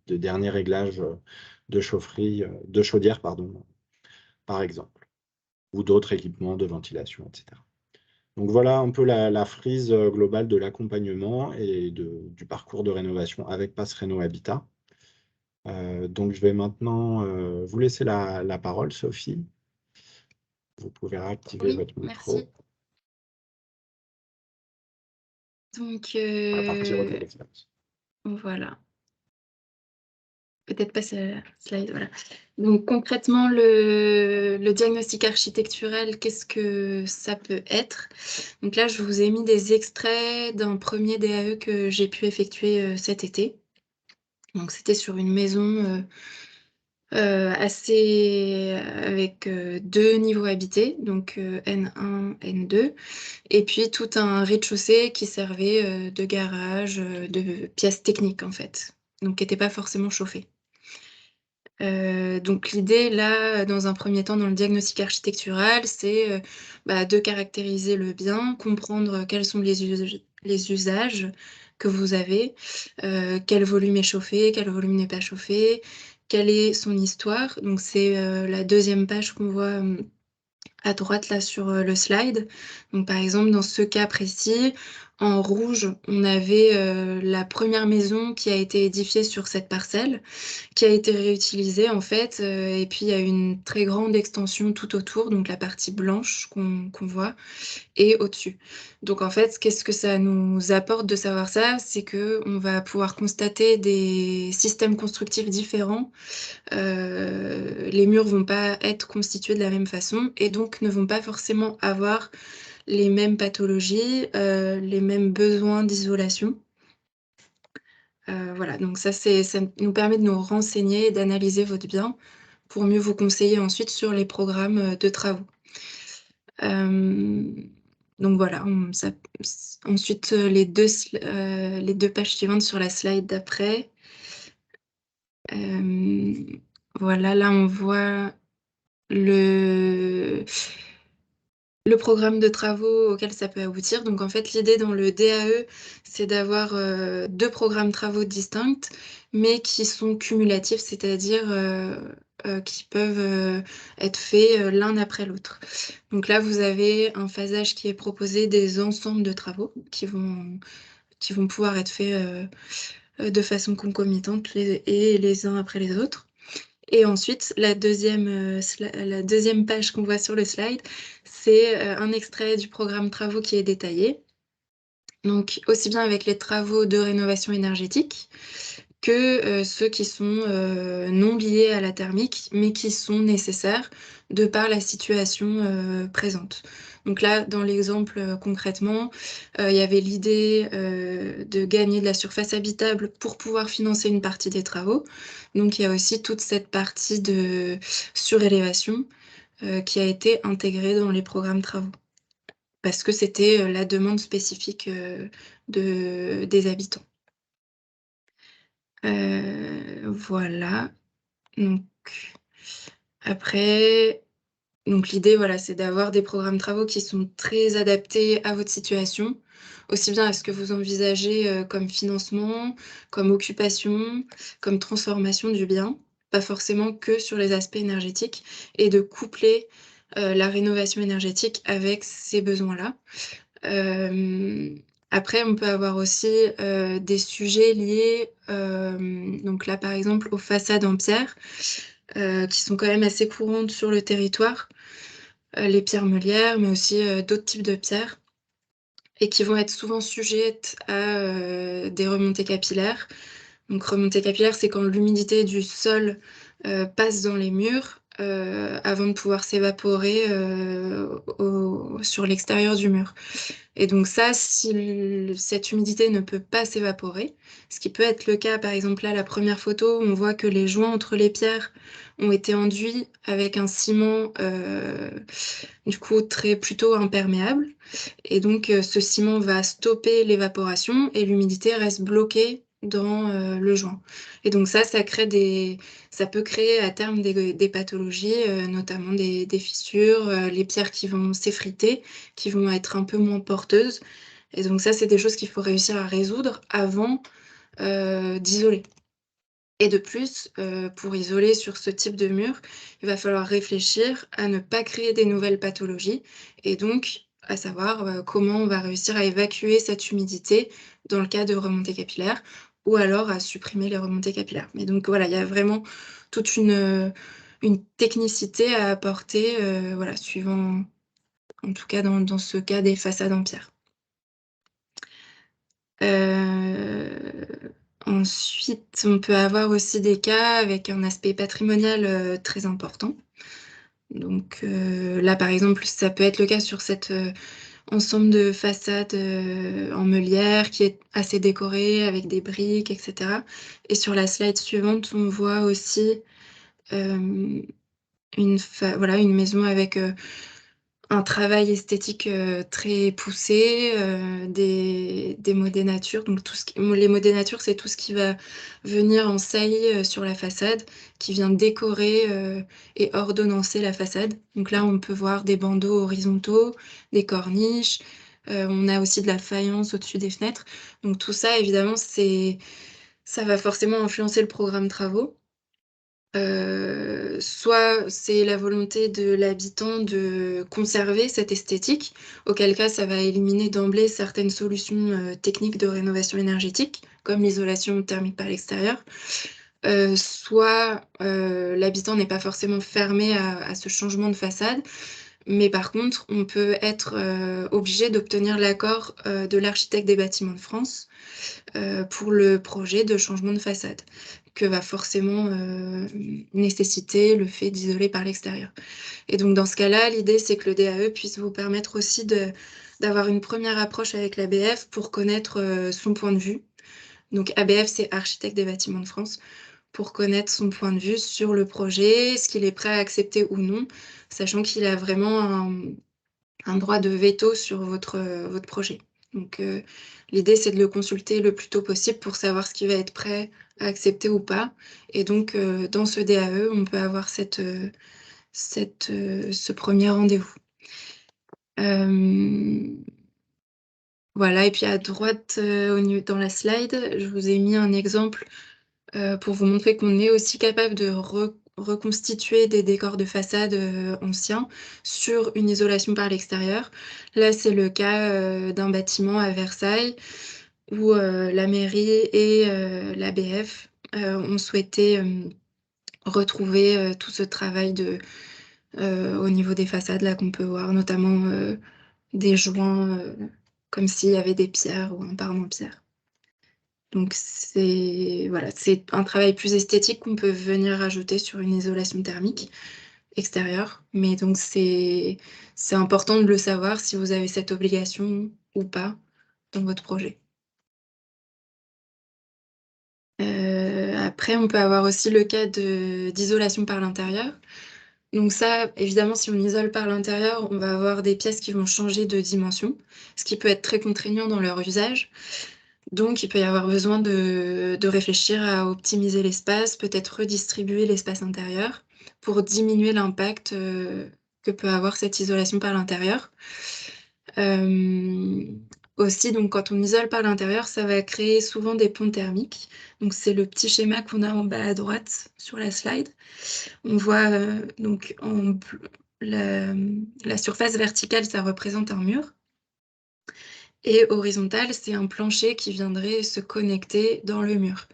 Speaker 1: derniers réglages de chaufferie, de chaudière, pardon, par exemple, ou d'autres équipements de ventilation, etc. Donc voilà un peu la frise globale de l'accompagnement et du parcours de rénovation avec Pass Réno Habitat. Donc je vais maintenant vous laisser la parole, Sophie. Vous pouvez réactiver
Speaker 3: Oui,
Speaker 1: votre micro.
Speaker 3: merci. Donc,
Speaker 1: À partir de l'expérience.
Speaker 3: voilà. Peut-être pas ce slide, voilà. Donc concrètement, le diagnostic architectural, qu'est-ce que ça peut être? Donc là, je vous ai mis des extraits d'un premier DAE que j'ai pu effectuer cet été. Donc c'était sur une maison avec 2 niveaux habités, donc N1, N2, et puis tout un rez-de-chaussée qui servait de garage, de pièces techniques en fait, donc qui n'était pas forcément chauffé. Donc l'idée là, dans un premier temps, dans le diagnostic architectural, c'est de caractériser le bien, comprendre quels sont les usages que vous avez, quel volume est chauffé, quel volume n'est pas chauffé, quelle est son histoire. Donc c'est la deuxième page qu'on voit à droite là sur le slide. Donc par exemple dans ce cas précis, en rouge, on avait la première maison qui a été édifiée sur cette parcelle, qui a été réutilisée en fait, et puis il y a une très grande extension tout autour, donc la partie blanche qu'on voit, et au-dessus. Donc en fait, qu'est-ce que ça nous apporte de savoir ça? C'est que on va pouvoir constater des systèmes constructifs différents. Les murs vont pas être constitués de la même façon et donc ne vont pas forcément avoir les mêmes pathologies, les mêmes besoins d'isolation. Voilà, donc ça nous permet de nous renseigner et d'analyser votre bien pour mieux vous conseiller ensuite sur les programmes de travaux. Donc voilà, ensuite les deux pages suivantes sur la slide d'après. Voilà, là on voit le programme de travaux auquel ça peut aboutir. Donc en fait, l'idée dans le DAE, c'est d'avoir 2 programmes travaux distincts, mais qui sont cumulatifs, c'est-à-dire qui peuvent être faits l'un après l'autre. Donc là, vous avez un phasage qui est proposé des ensembles de travaux qui vont pouvoir être faits de façon concomitante et les uns après les autres. Et ensuite, la deuxième page qu'on voit sur le slide, c'est un extrait du programme travaux qui est détaillé. Donc, aussi bien avec les travaux de rénovation énergétique que ceux qui sont non liés à la thermique, mais qui sont nécessaires de par la situation présente. Donc là, dans l'exemple concrètement, il y avait l'idée de gagner de la surface habitable pour pouvoir financer une partie des travaux. Donc il y a aussi toute cette partie de surélévation qui a été intégrée dans les programmes travaux, parce que c'était la demande spécifique des habitants. Voilà. Donc après, l'idée, voilà, c'est d'avoir des programmes travaux qui sont très adaptés à votre situation, aussi bien à ce que vous envisagez comme financement, comme occupation, comme transformation du bien, pas forcément que sur les aspects énergétiques, et de coupler la rénovation énergétique avec ces besoins-là. Après, on peut avoir aussi des sujets liés, donc là par exemple aux façades en pierre, qui sont quand même assez courantes sur le territoire, les pierres meulières, mais aussi d'autres types de pierres, et qui vont être souvent sujettes à des remontées capillaires. Donc remontée capillaire, c'est quand l'humidité du sol passe dans les murs avant de pouvoir s'évaporer sur l'extérieur du mur. Et donc ça, si cette humidité ne peut pas s'évaporer, ce qui peut être le cas, par exemple là, la première photo, on voit que les joints entre les pierres ont été enduits avec un ciment du coup plutôt imperméable. Et donc ce ciment va stopper l'évaporation et l'humidité reste bloquée dans le joint. Et donc ça peut créer à terme des pathologies, notamment des fissures, les pierres qui vont s'effriter, qui vont être un peu moins porteuses. Et donc ça, c'est des choses qu'il faut réussir à résoudre avant d'isoler. Et de plus, pour isoler sur ce type de mur, il va falloir réfléchir à ne pas créer des nouvelles pathologies et donc à savoir, comment on va réussir à évacuer cette humidité dans le cas de remontées capillaires ou alors à supprimer les remontées capillaires. Mais donc voilà, il y a vraiment toute une technicité à apporter, voilà, suivant en tout cas dans ce cas des façades en pierre. Ensuite, on peut avoir aussi des cas avec un aspect patrimonial très important. Donc là, par exemple, ça peut être le cas sur cet ensemble de façades en meulière qui est assez décoré avec des briques, etc. Et sur la slide suivante, on voit aussi une maison avec un travail esthétique très poussé, des mots des natures. Donc les mots des natures, c'est tout ce qui va venir en saillie sur la façade, qui vient décorer et ordonnancer la façade. Donc là, on peut voir des bandeaux horizontaux, des corniches. On a aussi de la faïence au-dessus des fenêtres. Donc tout ça, évidemment, ça va forcément influencer le programme travaux. Soit c'est la volonté de l'habitant de conserver cette esthétique, auquel cas ça va éliminer d'emblée certaines solutions techniques de rénovation énergétique, comme l'isolation thermique par l'extérieur. Soit l'habitant n'est pas forcément fermé à ce changement de façade, mais par contre, on peut être obligé d'obtenir l'accord de l'architecte des bâtiments de France pour le projet de changement de façade, que va forcément nécessiter le fait d'isoler par l'extérieur. Et donc dans ce cas-là, l'idée c'est que le DAE puisse vous permettre aussi d'avoir une première approche avec l'ABF pour connaître son point de vue. Donc ABF, c'est Architecte des bâtiments de France, pour connaître son point de vue sur le projet, ce qu'il est prêt à accepter ou non, sachant qu'il a vraiment un droit de veto sur votre projet. Donc l'idée, c'est de le consulter le plus tôt possible pour savoir ce qui va être prêt à accepter ou pas. Et donc dans ce DAE, on peut avoir ce premier rendez-vous. Voilà, et puis à droite, dans la slide, je vous ai mis un exemple pour vous montrer qu'on est aussi capable de reconstituer des décors de façade anciens sur une isolation par l'extérieur. Là, c'est le cas d'un bâtiment à Versailles où la mairie et l'ABF ont souhaité retrouver tout ce travail au niveau des façades là qu'on peut voir, notamment des joints comme s'il y avait des pierres ou un parement en pierre. Donc c'est un travail plus esthétique qu'on peut venir rajouter sur une isolation thermique extérieure. Mais donc c'est important de le savoir si vous avez cette obligation ou pas dans votre projet. Après, on peut avoir aussi le cas d'isolation par l'intérieur. Donc ça, évidemment, si on isole par l'intérieur, on va avoir des pièces qui vont changer de dimension, ce qui peut être très contraignant dans leur usage. Donc, il peut y avoir besoin de réfléchir à optimiser l'espace, peut-être redistribuer l'espace intérieur pour diminuer l'impact que peut avoir cette isolation par l'intérieur. Aussi, donc, quand on isole par l'intérieur, ça va créer souvent des ponts thermiques. Donc, c'est le petit schéma qu'on a en bas à droite sur la slide. On voit donc la surface verticale, ça représente un mur. Et horizontal, c'est un plancher qui viendrait se connecter dans le mur.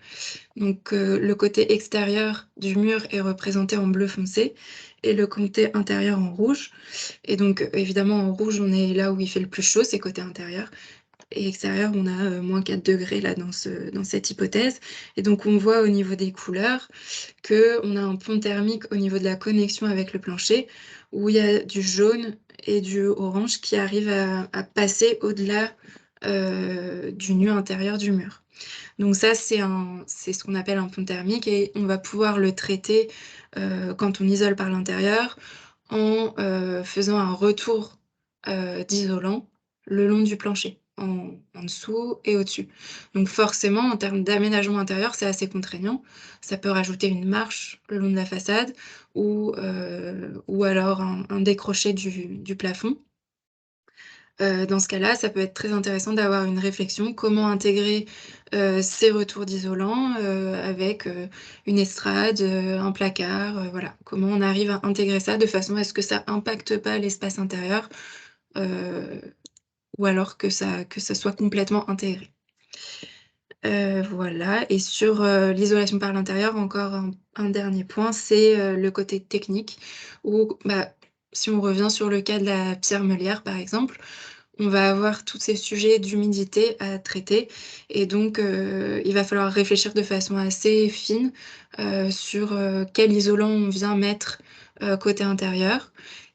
Speaker 3: Donc le côté extérieur du mur est représenté en bleu foncé et le côté intérieur en rouge. Et donc évidemment en rouge, on est là où il fait le plus chaud, c'est côté intérieur. Et extérieur, on a moins 4 degrés là dans cette hypothèse. Et donc on voit au niveau des couleurs qu'on a un pont thermique au niveau de la connexion avec le plancher où il y a du jaune et du orange qui arrivent à passer au-delà du nu intérieur du mur. Donc ça, c'est ce qu'on appelle un pont thermique et on va pouvoir le traiter quand on isole par l'intérieur en faisant un retour d'isolant le long du plancher, en en dessous et au-dessus. Donc forcément, en termes d'aménagement intérieur, c'est assez contraignant. Ça peut rajouter une marche le long de la façade ou alors un décroché du plafond. Dans ce cas-là, ça peut être très intéressant d'avoir une réflexion. Comment intégrer, ces retours d'isolant, avec, une estrade, un placard, voilà. Comment on arrive à intégrer ça de façon à ce que ça impacte pas l'espace intérieur, heu, ou alors que ça soit complètement intégré. Voilà et sur, l'isolation par l'intérieur, encore un dernier point, c'est, le côté technique où, bah, si on revient sur le cas de la pierre meulière, par exemple, on va avoir tous ces sujets d'humidité à traiter et donc il va falloir réfléchir de façon assez fine, sur, quel isolant on vient mettre, côté intérieur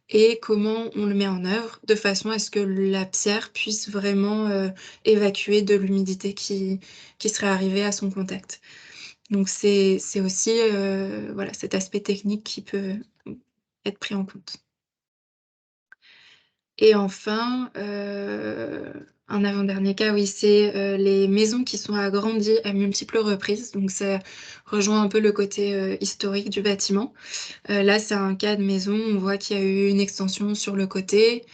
Speaker 3: et comment on le met en œuvre de façon à ce que la pierre puisse vraiment, évacuer de l'humidité qui serait arrivée à son contact. Donc c'est aussi, voilà, cet aspect technique qui peut, être pris en compte. Et enfin, un avant-dernier cas, oui, c'est, les maisons qui sont agrandies à multiples reprises, donc ça rejoint un peu le côté, historique du bâtiment. Là, c'est un cas de maison, on voit qu'il y a eu une extension sur le côté,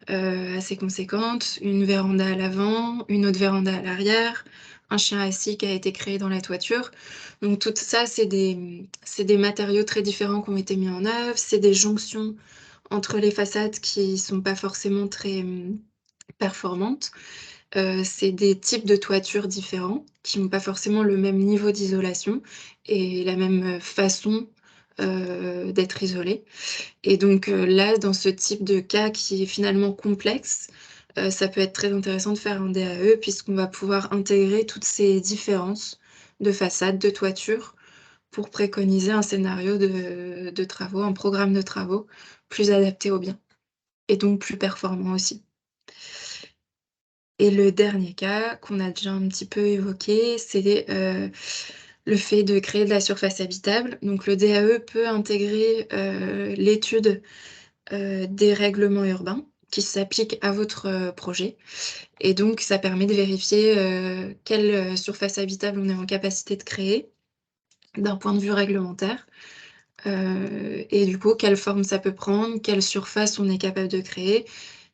Speaker 3: assez conséquente, une véranda à l'avant, une autre véranda à l'arrière, un chien assis qui a été créé dans la toiture. Donc tout ça, c'est des matériaux très différents qui ont été mis en œuvre, c'est des jonctions entre les façades qui sont pas forcément très, performantes. C'est des types de toitures différents qui n'ont pas forcément le même niveau d'isolation et la même, façon, d'être isolés. Et donc, là, dans ce type de cas qui est finalement complexe, ça peut être très intéressant de faire un DAE puisqu'on va pouvoir intégrer toutes ces différences de façade, de toiture, pour préconiser un scénario de travaux, un programme de travaux plus adapté aux biens et donc plus performant aussi. Et le dernier cas qu'on a déjà un petit peu évoqué, c'est, le fait de créer de la surface habitable. Donc le DAE peut intégrer, l'étude des règlements urbains qui s'appliquent à votre, projet et donc ça permet de vérifier, quelle, surface habitable on est en capacité de créer, d'un point de vue réglementaire, et du coup, quelle forme ça peut prendre, quelle surface on est capable de créer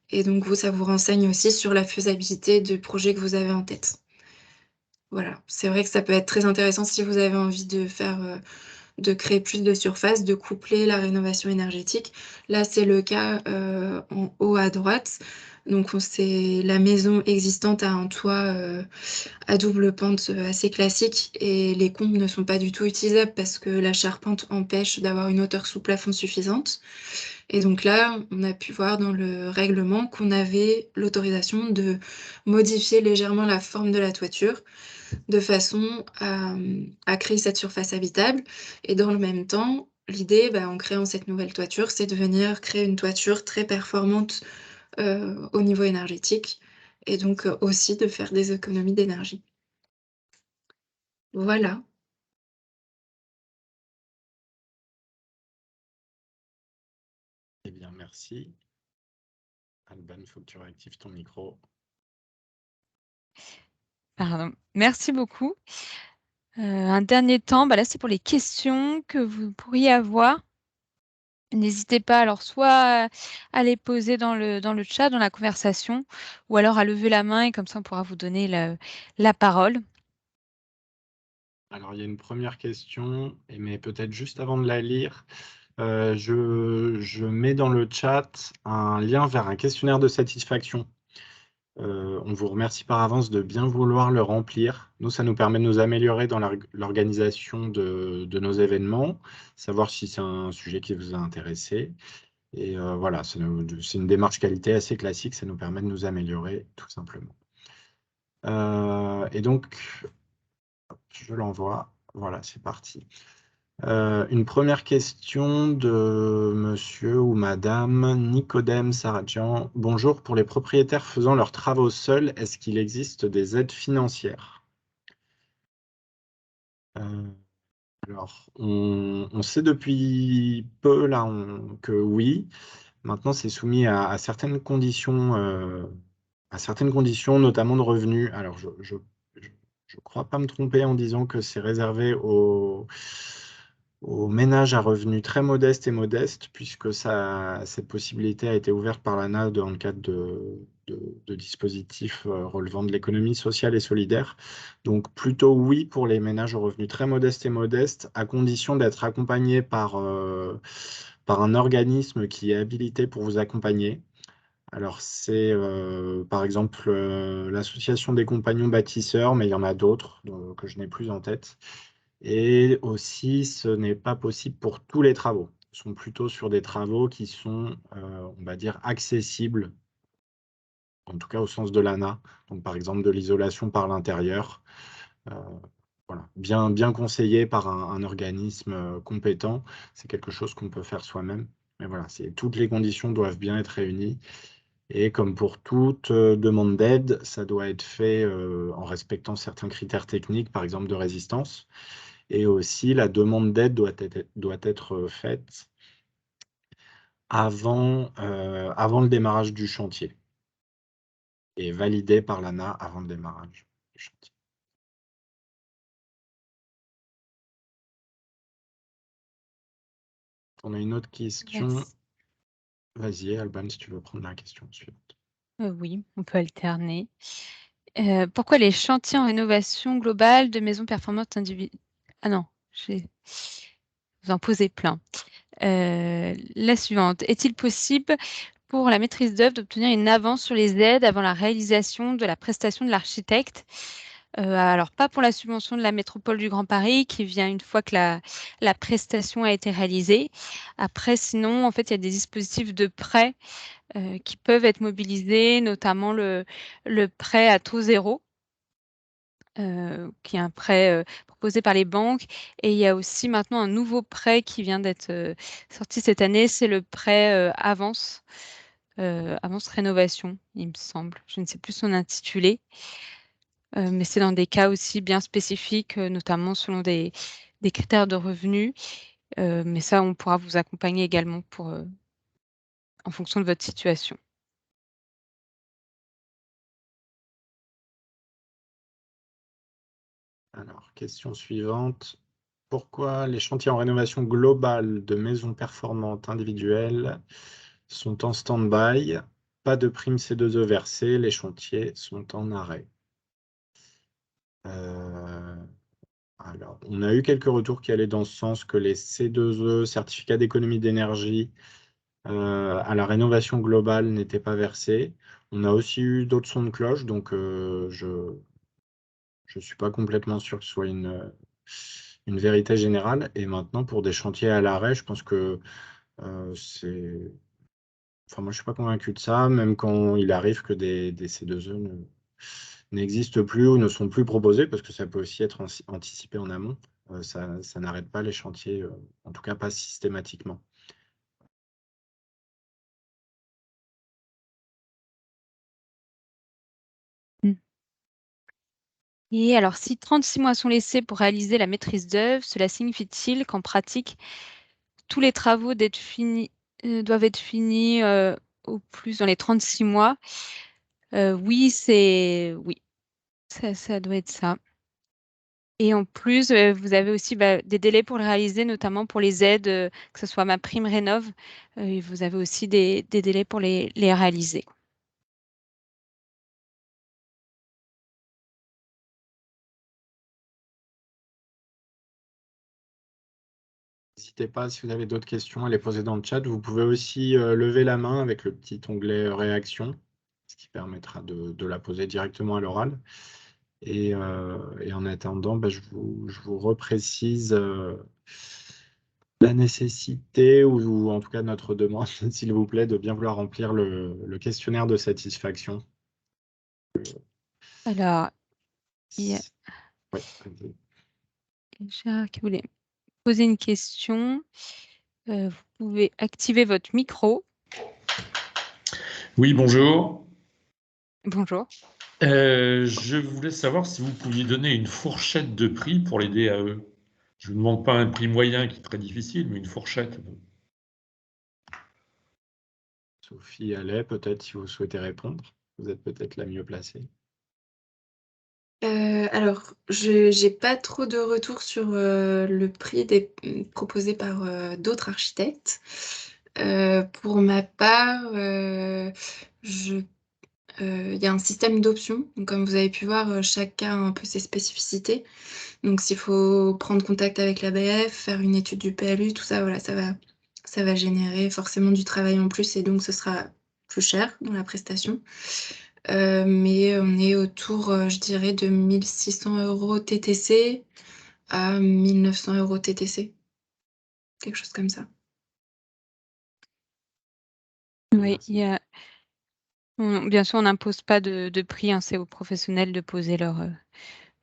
Speaker 3: et donc vous, ça vous renseigne aussi sur la faisabilité du projet que vous avez en tête. Voilà, c'est vrai que ça peut être très intéressant si vous avez envie de faire, de créer plus de surface, de coupler la rénovation énergétique. Là, c'est le cas, en haut à droite. Donc on c'est la maison existante a un toit, à double pente, assez classique et les combles ne sont pas du tout utilisables parce que la charpente empêche d'avoir une hauteur sous plafond suffisante et donc là, on a pu voir dans le règlement qu'on avait l'autorisation de modifier légèrement la forme de la toiture de façon à créer cette surface habitable et dans le même temps, l'idée, bah, en créant cette nouvelle toiture, c'est de venir créer une toiture très performante, au niveau énergétique et donc, aussi de faire des économies d'énergie. Voilà.
Speaker 1: Eh bien, merci. Alban, il faut que tu réactives ton micro.
Speaker 2: Pardon. Merci beaucoup. Un dernier temps, bah, là, c'est pour les questions que vous pourriez avoir. N'hésitez pas alors soit à les poser dans le chat, dans la conversation ou alors à lever la main et comme ça, on pourra vous donner la parole.
Speaker 1: Alors, il y a une première question, mais peut-être juste avant de la lire, je mets dans le chat un lien vers un questionnaire de satisfaction. On vous remercie par avance de bien vouloir le remplir. Nous, ça nous permet de nous améliorer dans l'organisation de nos événements, savoir si c'est un sujet qui vous a intéressé. Et voilà, c'est une démarche qualité assez classique, ça nous permet de nous améliorer tout simplement. Et donc, je l'envoie. Voilà, c'est parti. Une première question de monsieur ou madame Nicodème Saradjian. Bonjour, pour les propriétaires faisant leurs travaux seuls, est-ce qu'il existe des aides financières? Alors, on sait depuis peu là que oui. Maintenant, c'est soumis à certaines conditions à certaines conditions, notamment de revenus. Alors, je crois pas me tromper en disant que c'est réservé aux ménages à revenus très modestes et modestes, puisque cette possibilité a été ouverte par l'ANA dans le cadre de dispositifs relevant de l'économie sociale et solidaire. Donc, plutôt oui pour les ménages aux revenus très modestes et modestes, à condition d'être accompagnés par un organisme qui est habilité pour vous accompagner. Alors, c'est par exemple l'association des compagnons bâtisseurs, mais il y en a d'autres que je n'ai plus en tête. Et aussi, ce n'est pas possible pour tous les travaux. Ce sont plutôt sur des travaux qui sont, on va dire, accessibles, en tout cas au sens de l'ANA. Donc, par exemple, de l'isolation par l'intérieur. Voilà. Bien conseillé par un organisme compétent. C'est quelque chose qu'on peut faire soi-même. Mais voilà, toutes les conditions doivent bien être réunies. Et comme pour toute demande d'aide, ça doit être fait en respectant certains critères techniques, par exemple de résistance. Et aussi, la demande d'aide doit être faite avant le démarrage du chantier et validée par l'ANA avant le démarrage du chantier. On a une autre question.
Speaker 2: Merci.
Speaker 1: Vas-y, Alban, si tu veux prendre la question suivante.
Speaker 2: Oui, on peut alterner. Pourquoi les chantiers en rénovation globale de maisons performantes individuelles? Ah non, vous en posez plein. La suivante. Est-il possible pour la maîtrise d'œuvre d'obtenir une avance sur les aides avant la réalisation de la prestation de l'architecte? Alors, pas pour la subvention de la métropole du Grand Paris qui vient une fois que la prestation a été réalisée. Après, sinon, en fait, il y a des dispositifs de prêt qui peuvent être mobilisés, notamment le prêt à taux zéro, qui est un prêt proposé par les banques. Et il y a aussi maintenant un nouveau prêt qui vient d'être sorti cette année, c'est le prêt avance rénovation, il me semble. Je ne sais plus son intitulé, mais c'est dans des cas aussi bien spécifiques, notamment selon des critères de revenus. Mais ça, on pourra vous accompagner également en fonction de votre situation.
Speaker 1: Alors, question suivante. Pourquoi les chantiers en rénovation globale de maisons performantes individuelles sont en stand-by? Pas de prime C2E versée, les chantiers sont en arrêt. Alors, on a eu quelques retours qui allaient dans ce sens que les C2E, certificats d'économie d'énergie, à la rénovation globale n'étaient pas versés. On a aussi eu d'autres sons de cloche, donc je ne suis pas complètement sûr que ce soit une vérité générale. Et maintenant, pour des chantiers à l'arrêt, je pense que c'est... Enfin, moi, je ne suis pas convaincu de ça, même quand il arrive que des C2E n'existent plus ou ne sont plus proposés, parce que ça peut aussi être anticipé en amont. Ça n'arrête pas les chantiers, en tout cas pas systématiquement.
Speaker 2: Et alors, si 36 mois sont laissés pour réaliser la maîtrise d'œuvre, cela signifie-t-il qu'en pratique, tous les travaux doivent être finis au plus dans les 36 mois? Oui, oui, ça doit être ça. Et en plus, vous avez aussi des délais pour le réaliser, notamment pour les aides, que ce soit MaPrimeRénov', et vous avez aussi des délais pour les réaliser.
Speaker 1: N'hésitez pas, si vous avez d'autres questions, à les poser dans le chat. Vous pouvez aussi lever la main avec le petit onglet réaction, ce qui permettra de la poser directement à l'oral. Et en attendant, je vous reprécise la nécessité, ou en tout cas notre demande, s'il vous plaît, de bien vouloir remplir le questionnaire de satisfaction.
Speaker 2: Alors, il y a
Speaker 1: Ouais, vas-y.
Speaker 2: Gérard qui voulait poser une question. Vous pouvez activer votre micro.
Speaker 4: Oui, bonjour.
Speaker 2: Bonjour.
Speaker 4: Je voulais savoir si vous pouviez donner une fourchette de prix pour les DAE. Je ne vous demande pas un prix moyen qui est très difficile, mais une fourchette.
Speaker 1: Sophie Allais, peut-être, si vous souhaitez répondre. Vous êtes peut-être la mieux placée.
Speaker 3: Alors, je n'ai pas trop de retours sur le prix proposé par d'autres architectes. Pour ma part, il y a un système d'options. Donc, comme vous avez pu voir, chacun a un peu ses spécificités. Donc, s'il faut prendre contact avec l'ABF, faire une étude du PLU, tout ça, voilà, ça va générer forcément du travail en plus et donc ce sera plus cher dans la prestation. Mais on est autour, je dirais, de 1 600 € TTC à 1 900 € TTC. Quelque chose comme ça.
Speaker 2: Oui, bien sûr, on n'impose pas de prix, hein, c'est aux professionnels de poser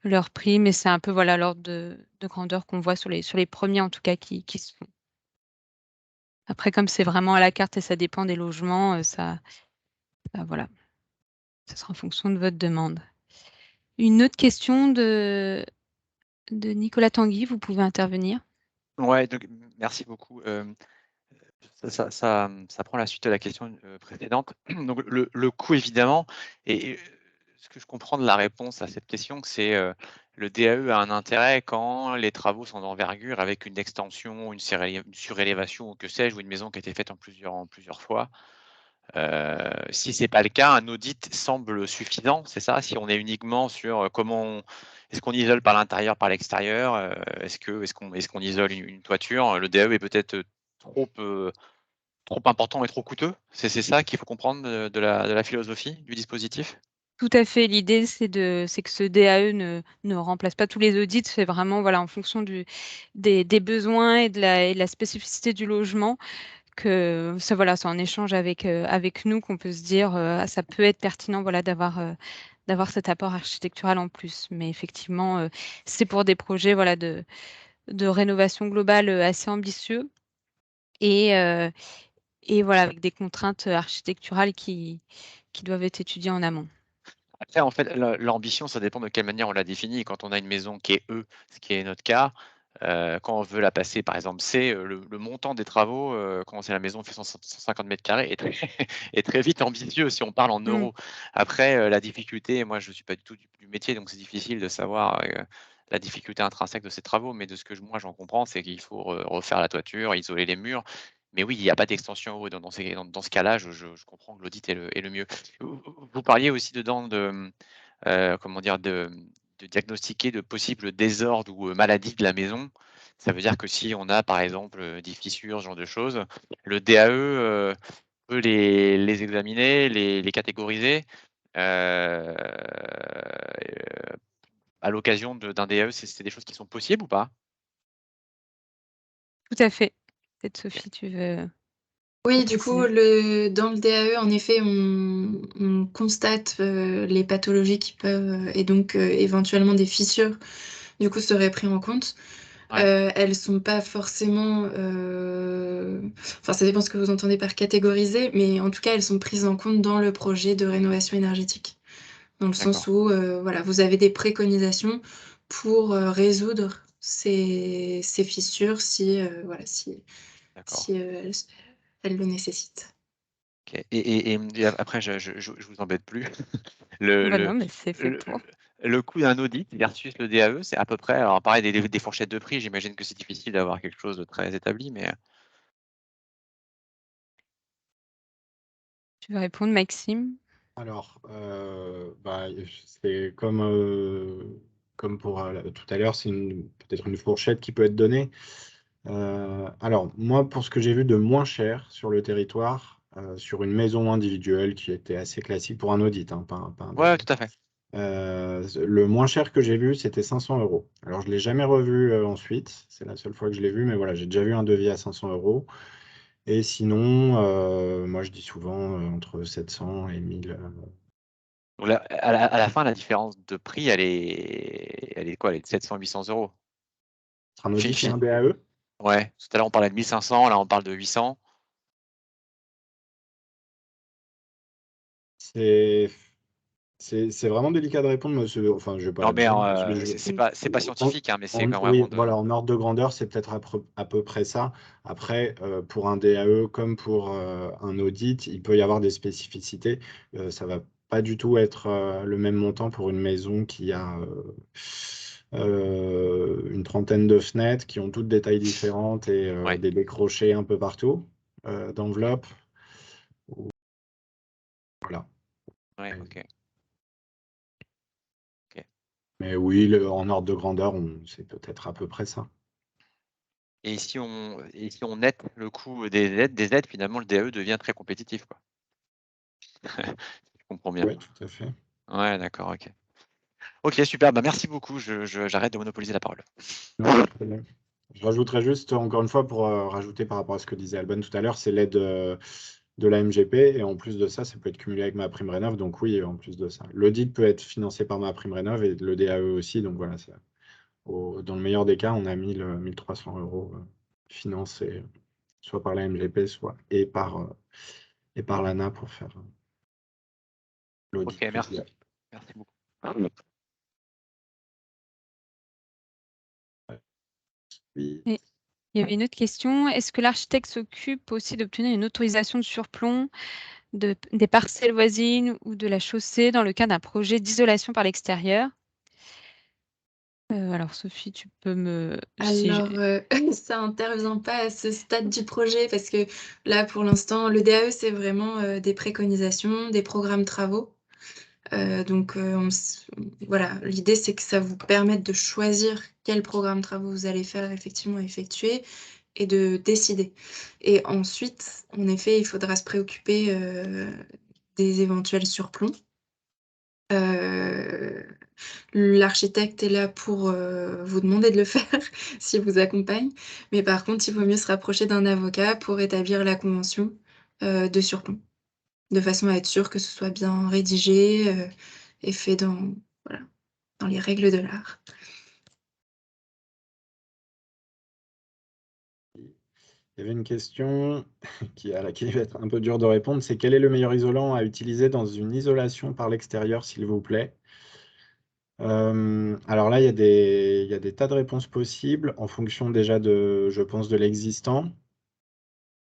Speaker 2: leur prix, mais c'est un peu voilà l'ordre de grandeur qu'on voit sur les premiers en tout cas qui se font. Après, comme c'est vraiment à la carte et ça dépend des logements, voilà, ça sera en fonction de votre demande. Une autre question de Nicolas Tanguy, vous pouvez intervenir.
Speaker 5: Ouais, donc merci beaucoup. Ça prend la suite de la question précédente. Donc le coût évidemment, et ce que je comprends de la réponse à cette question, c'est le DAE a un intérêt quand les travaux sont d'envergure avec une extension, une surélévation ou que sais-je, ou une maison qui a été faite en plusieurs fois. Si c'est pas le cas, un audit semble suffisant, c'est ça? Si on est uniquement sur est-ce qu'on isole par l'intérieur, par l'extérieur, est-ce qu'on isole une toiture? Le DAE est peut-être trop important et trop coûteux? C'est ça qu'il faut comprendre de la philosophie du dispositif?
Speaker 2: Tout à fait. L'idée, c'est que ce DAE ne remplace pas tous les audits. C'est vraiment voilà, en fonction des besoins et de la spécificité du logement que ça, voilà, c'est en échange avec nous qu'on peut se dire ça peut être pertinent voilà, d'avoir cet apport architectural en plus. Mais effectivement, c'est pour des projets voilà, de rénovation globale assez ambitieux et voilà, avec des contraintes architecturales qui doivent être étudiées en amont.
Speaker 5: Après, en fait, l'ambition, ça dépend de quelle manière on la définit. Quand on a une maison qui est E, ce qui est notre cas, quand on veut la passer, par exemple, C, le montant des travaux, quand c'est la maison fait 150 m² est très vite ambitieux si on parle en euros. Après, la difficulté, moi, je ne suis pas du tout du métier, donc c'est difficile de savoir la difficulté intrinsèque de ces travaux, mais de ce que moi j'en comprends, c'est qu'il faut refaire la toiture, isoler les murs. Mais oui, il n'y a pas d'extension dans ce cas-là, je comprends que l'audit est le mieux. Vous parliez aussi dedans de, comment dire? De diagnostiquer de possibles désordres ou maladies de la maison. Ça veut dire que si on a, par exemple, des fissures, ce genre de choses, le DAE, peut les examiner, les catégoriser. Heu, à l'occasion d'un DAE, c'est des choses qui sont possibles ou pas?
Speaker 2: Tout à fait. Peut-être
Speaker 5: OK.
Speaker 2: Sophie, tu veux
Speaker 3: Oui, du coup,
Speaker 2: préciser?
Speaker 3: dans le DAE, en effet, on constate les pathologies qui peuvent, et donc éventuellement des fissures, du coup, seraient pris en compte.
Speaker 5: Ouais.
Speaker 3: Elles sont pas forcément, enfin, ça dépend ce que vous entendez par catégoriser, mais en tout cas, elles sont prises en compte dans le projet de rénovation énergétique. Dans le sens
Speaker 5: D'accord.
Speaker 3: où, voilà, vous avez des préconisations pour résoudre ces fissures si, voilà, si
Speaker 5: D'accord.
Speaker 3: elles le nécessitent.
Speaker 5: OK et après je vous embête plus. Le
Speaker 2: Bah
Speaker 5: le
Speaker 2: non, mais c'est fait
Speaker 5: le
Speaker 2: pour.
Speaker 5: le coût d'un audit versus le DAE, c'est à peu près alors pareil des fourchettes de prix, j'imagine que c'est difficile d'avoir quelque chose de très établi, mais
Speaker 2: Tu veux répondre, Maxime?
Speaker 1: Alors, bah, c'est comme pour tout à l'heure, c'est peut-être une fourchette qui peut être donnée. Alors, moi, pour ce que j'ai vu de moins cher sur le territoire, sur une maison individuelle qui était assez classique pour un audit, hein, pas un
Speaker 5: ouais,
Speaker 1: DAE.
Speaker 5: tout à fait.
Speaker 1: Le moins cher que j'ai vu, c'était 500 €. Alors, je ne l'ai jamais revu ensuite, c'est la seule fois que je l'ai vu, mais voilà, j'ai déjà vu un devis à 500 €. Et sinon, moi, je dis souvent entre 700 et 1000.
Speaker 5: Donc là, à la fin, la différence de prix, elle est quoi? Elle est de 700-800 €?
Speaker 1: Un
Speaker 5: Fi
Speaker 1: audit et
Speaker 5: fi
Speaker 1: un DAE?
Speaker 5: Ouais, tout à l'heure on parlait de 1 500, là on parle de 800.
Speaker 1: C'est c'est vraiment délicat de répondre, monsieur. Enfin, je vais pas
Speaker 5: Non mais
Speaker 1: dire, parce que
Speaker 5: c'est pas scientifique, hein, mais c'est quand
Speaker 1: oui,
Speaker 5: vraiment de
Speaker 1: voilà, en ordre de grandeur, c'est peut-être à peu près ça. Après, pour un DAE comme pour un audit, il peut y avoir des spécificités. Ça va pas du tout être le même montant pour une maison qui a une trentaine de fenêtres qui ont toutes des tailles différentes et
Speaker 5: Ouais.
Speaker 1: des décrochés un peu partout d'enveloppes. Voilà.
Speaker 5: Ouais,
Speaker 1: Ouais.
Speaker 5: ok.
Speaker 1: Mais oui, en ordre de grandeur, c'est peut-être à peu près ça.
Speaker 5: Et si on nette le coût des aides, finalement, le DAE devient très compétitif, quoi. Je comprends bien.
Speaker 1: Oui, tout à fait.
Speaker 5: Ouais, d'accord, ok. Ok, super, bah, merci beaucoup, j'arrête de monopoliser la parole.
Speaker 1: Non, pas de problème. Je rajouterais juste, encore une fois, pour rajouter par rapport à ce que disait Alban tout à l'heure, c'est l'aide de la MGP, et en plus de ça, ça peut être cumulé avec ma prime rénov, donc oui, en plus de ça. L'audit peut être financé par ma prime rénov et le DAE aussi, donc voilà, dans le meilleur des cas, on a 1300 € financés, soit par la MGP, soit et par l'ANA pour faire l'audit.
Speaker 5: Ok, merci. Merci beaucoup.
Speaker 1: Oui.
Speaker 2: Et il y avait une autre question. Est-ce que l'architecte s'occupe aussi d'obtenir une autorisation de surplomb des parcelles voisines ou de la chaussée dans le cas d'un projet d'isolation par l'extérieur? Alors Sophie, tu peux me...
Speaker 3: Alors, ça intervient pas à ce stade du projet parce que là, pour l'instant, le DAE, c'est vraiment des préconisations, des programmes travaux. Donc, voilà, l'idée, c'est que ça vous permette de choisir quel programme travaux vous allez faire effectivement effectuer et de décider. Et ensuite, en effet, il faudra se préoccuper des éventuels surplombs. L'architecte est là pour vous demander de le faire s'il vous accompagne. Mais par contre, il vaut mieux se rapprocher d'un avocat pour établir la convention de surplomb, de façon à être sûr que ce soit bien rédigé et fait dans les règles de l'art.
Speaker 1: Il y avait une question à laquelle il va être un peu dur de répondre, c'est quel est le meilleur isolant à utiliser dans une isolation par l'extérieur, s'il vous plaît? Alors là, il y a des tas de réponses possibles en fonction déjà je pense, de l'existant.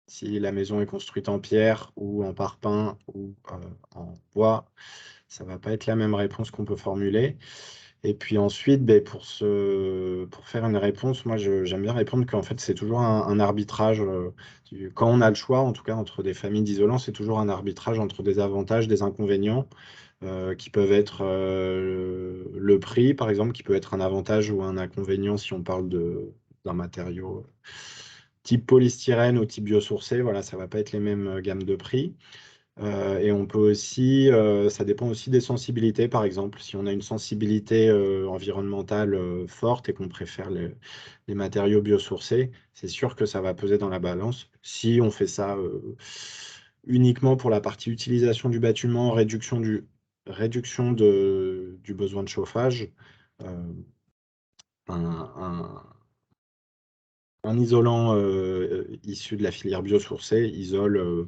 Speaker 1: Si la maison est construite en pierre ou en parpaing ou en bois, ça va pas être la même réponse qu'on peut formuler. Et puis ensuite, pour faire une réponse, moi j'aime bien répondre qu'en fait c'est toujours un arbitrage. Quand on a le choix, en tout cas entre des familles d'isolants, c'est toujours un arbitrage entre des avantages, des inconvénients, qui peuvent être le prix, par exemple, qui peut être un avantage ou un inconvénient si on parle d'un matériau type polystyrène ou type biosourcé. Voilà, ça va pas être les mêmes gammes de prix. Et on peut aussi, ça dépend aussi des sensibilités, par exemple, si on a une sensibilité environnementale forte et qu'on préfère les matériaux biosourcés, c'est sûr que ça va peser dans la balance. Si on fait ça uniquement pour la partie utilisation du bâtiment, réduction du besoin de chauffage, un isolant issu de la filière biosourcée isole,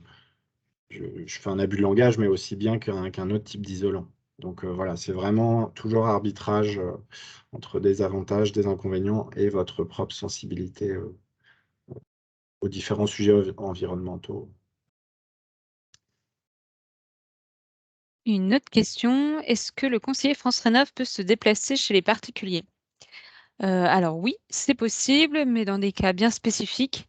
Speaker 1: je fais un abus de langage, mais aussi bien qu'un autre type d'isolant. Donc voilà, c'est vraiment toujours arbitrage entre des avantages, des inconvénients et votre propre sensibilité aux différents sujets environnementaux.
Speaker 2: Une autre question, est-ce que le conseiller France Rénov peut se déplacer chez les particuliers? Alors oui, c'est possible, mais dans des cas bien spécifiques.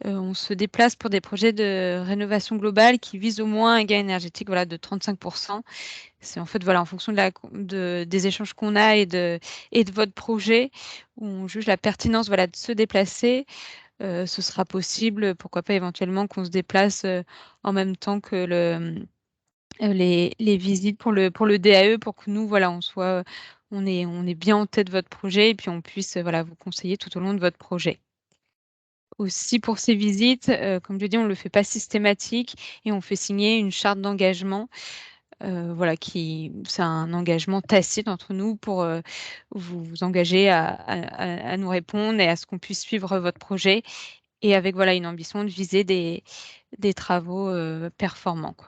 Speaker 2: On se déplace pour des projets de rénovation globale qui visent au moins un gain énergétique, voilà, de 35 %. C'est en fait, voilà, en fonction des échanges qu'on a et de votre projet, où on juge la pertinence, voilà, de se déplacer. Ce sera possible, pourquoi pas éventuellement qu'on se déplace, en même temps que les visites pour le DAE, pour que nous, voilà, on est bien en tête de votre projet et puis on puisse, voilà, vous conseiller tout au long de votre projet. Aussi pour ces visites, comme je dis, on ne le fait pas systématique et on fait signer une charte d'engagement, voilà, c'est un engagement tacite entre nous pour, vous engager à nous répondre et à ce qu'on puisse suivre votre projet et avec, voilà, une ambition de viser des travaux, performants, quoi.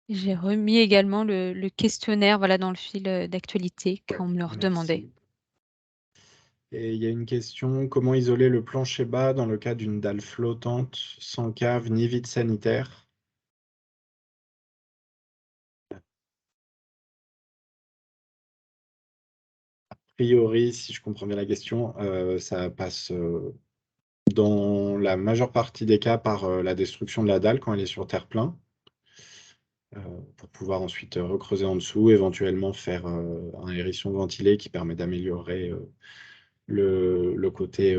Speaker 2: J'ai remis également le questionnaire, voilà, dans le fil, d'actualité quand on me le redemandait.
Speaker 1: Merci. Et il y a une question, comment isoler le plancher bas dans le cas d'une dalle flottante sans cave ni vide sanitaire? A priori, si je comprends bien la question, ça passe dans la majeure partie des cas par la destruction de la dalle quand elle est sur terre-plein, pour pouvoir ensuite recreuser en dessous, éventuellement faire un hérisson ventilé qui permet d'améliorer le côté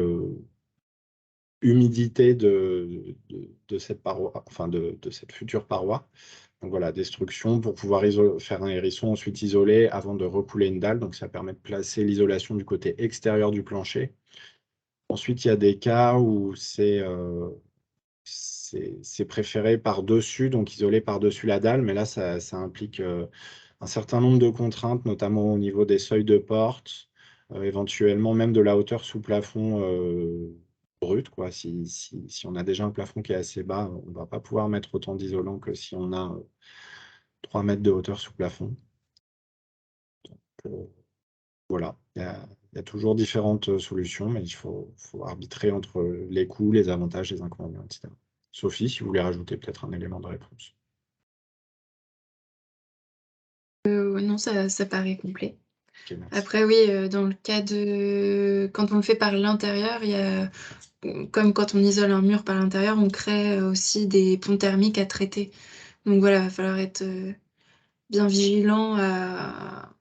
Speaker 1: humidité de cette paroi, enfin de cette future paroi. Donc voilà, destruction pour pouvoir faire un hérisson ensuite isolé avant de recouler une dalle. Donc ça permet de placer l'isolation du côté extérieur du plancher. Ensuite, il y a des cas où c'est préféré par-dessus, donc isolé par-dessus la dalle, mais là, ça implique un certain nombre de contraintes, notamment au niveau des seuils de porte, éventuellement même de la hauteur sous plafond brut, quoi. Si on a déjà un plafond qui est assez bas, on ne va pas pouvoir mettre autant d'isolant que si on a 3 mètres de hauteur sous plafond. Donc, voilà, il y a toujours différentes solutions, mais il faut arbitrer entre les coûts, les avantages, les inconvénients, etc. Sophie, si vous voulez rajouter peut-être un élément de réponse.
Speaker 3: Non, ça paraît complet.
Speaker 1: Ok, merci.
Speaker 3: Après, oui, dans le cas de quand on le fait par l'intérieur, il y a comme quand on isole un mur par l'intérieur, on crée aussi des ponts thermiques à traiter. Donc voilà, il va falloir être bien vigilant à...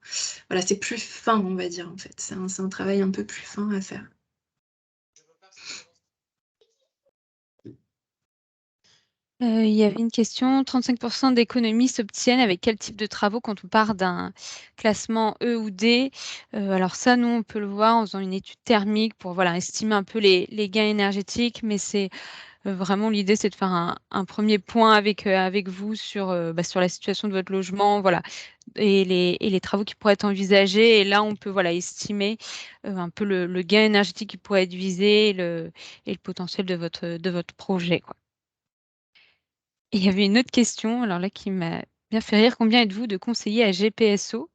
Speaker 3: Voilà, c'est plus fin, on va dire, en fait. C'est un travail un peu plus fin à faire.
Speaker 2: Il y avait une question, 35% d'économies s'obtiennent avec quel type de travaux quand on part d'un classement E ou D? Alors ça, nous, on peut le voir en faisant une étude thermique pour voilà, estimer un peu les gains énergétiques, mais c'est vraiment l'idée, c'est de faire un premier point avec vous sur la situation de votre logement, voilà, et les travaux qui pourraient être envisagés. Et là, on peut voilà, estimer un peu le gain énergétique qui pourrait être visé et le potentiel de votre projet, quoi. Et il y avait une autre question, alors là, qui m'a bien fait rire. Combien êtes-vous de conseillers à GPSO?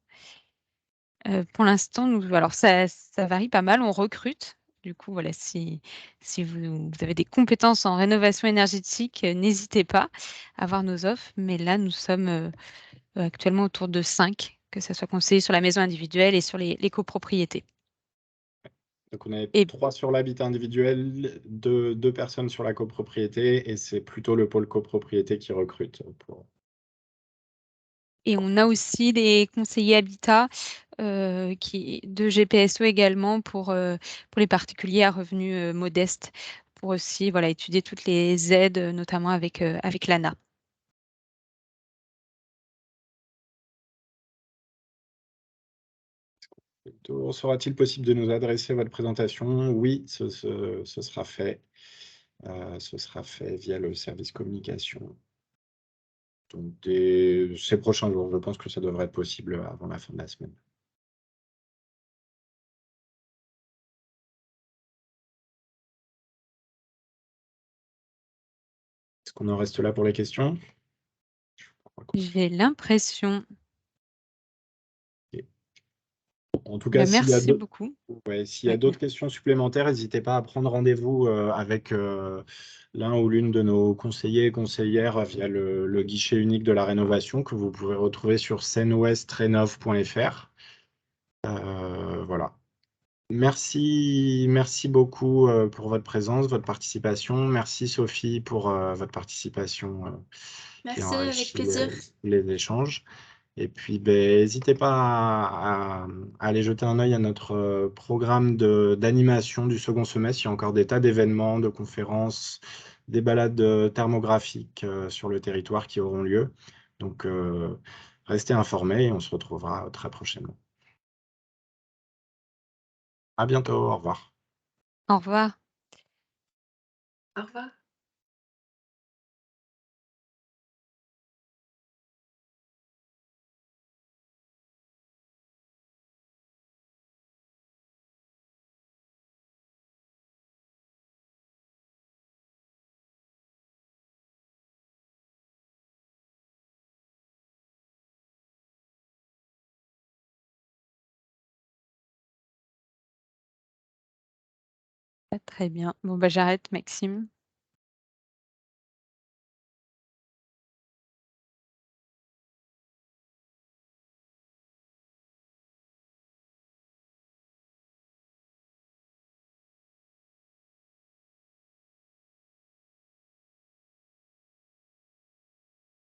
Speaker 2: Pour l'instant, alors ça varie pas mal, on recrute. Du coup, voilà, si vous avez des compétences en rénovation énergétique, n'hésitez pas à voir nos offres. Mais là, nous sommes actuellement autour de 5, que ça soit conseillé sur la maison individuelle et sur les copropriétés.
Speaker 1: Donc on est
Speaker 2: Et
Speaker 1: 3 sur l'habitat individuel, 2 personnes sur la copropriété, et c'est plutôt le pôle copropriété qui recrute.
Speaker 2: Et on a aussi des conseillers habitat de GPSO également pour les particuliers à revenus modestes, pour aussi voilà, étudier toutes les aides, notamment avec l'ANA.
Speaker 1: Sera-t-il possible de nous adresser votre présentation? Oui, ce sera fait. Ce sera fait via le service communication. Donc, ces prochains jours, je pense que ça devrait être possible avant la fin de la semaine. Est-ce qu'on en reste là pour les questions?
Speaker 2: J'ai l'impression.
Speaker 1: En tout cas, s'il y a
Speaker 2: Merci beaucoup.
Speaker 1: d'autres questions supplémentaires, n'hésitez pas à prendre rendez-vous avec l'un ou l'une de nos conseillers et conseillères via le guichet unique de la rénovation que vous pouvez retrouver sur seine-ouest-rénov.fr. Voilà. Merci beaucoup pour votre présence, votre participation. Merci Sophie pour votre participation qui
Speaker 3: Merci, avec
Speaker 1: enrichit
Speaker 3: plaisir.
Speaker 1: les échanges. Et puis, n'hésitez pas à aller jeter un œil à notre programme d'animation du second semestre. Il y a encore des tas d'événements, de conférences, des balades thermographiques sur le territoire qui auront lieu. Donc, restez informés et on se retrouvera très prochainement. À bientôt, au revoir.
Speaker 2: Au revoir.
Speaker 3: Au revoir.
Speaker 2: Très bien. Bon, bah, j'arrête, Maxime.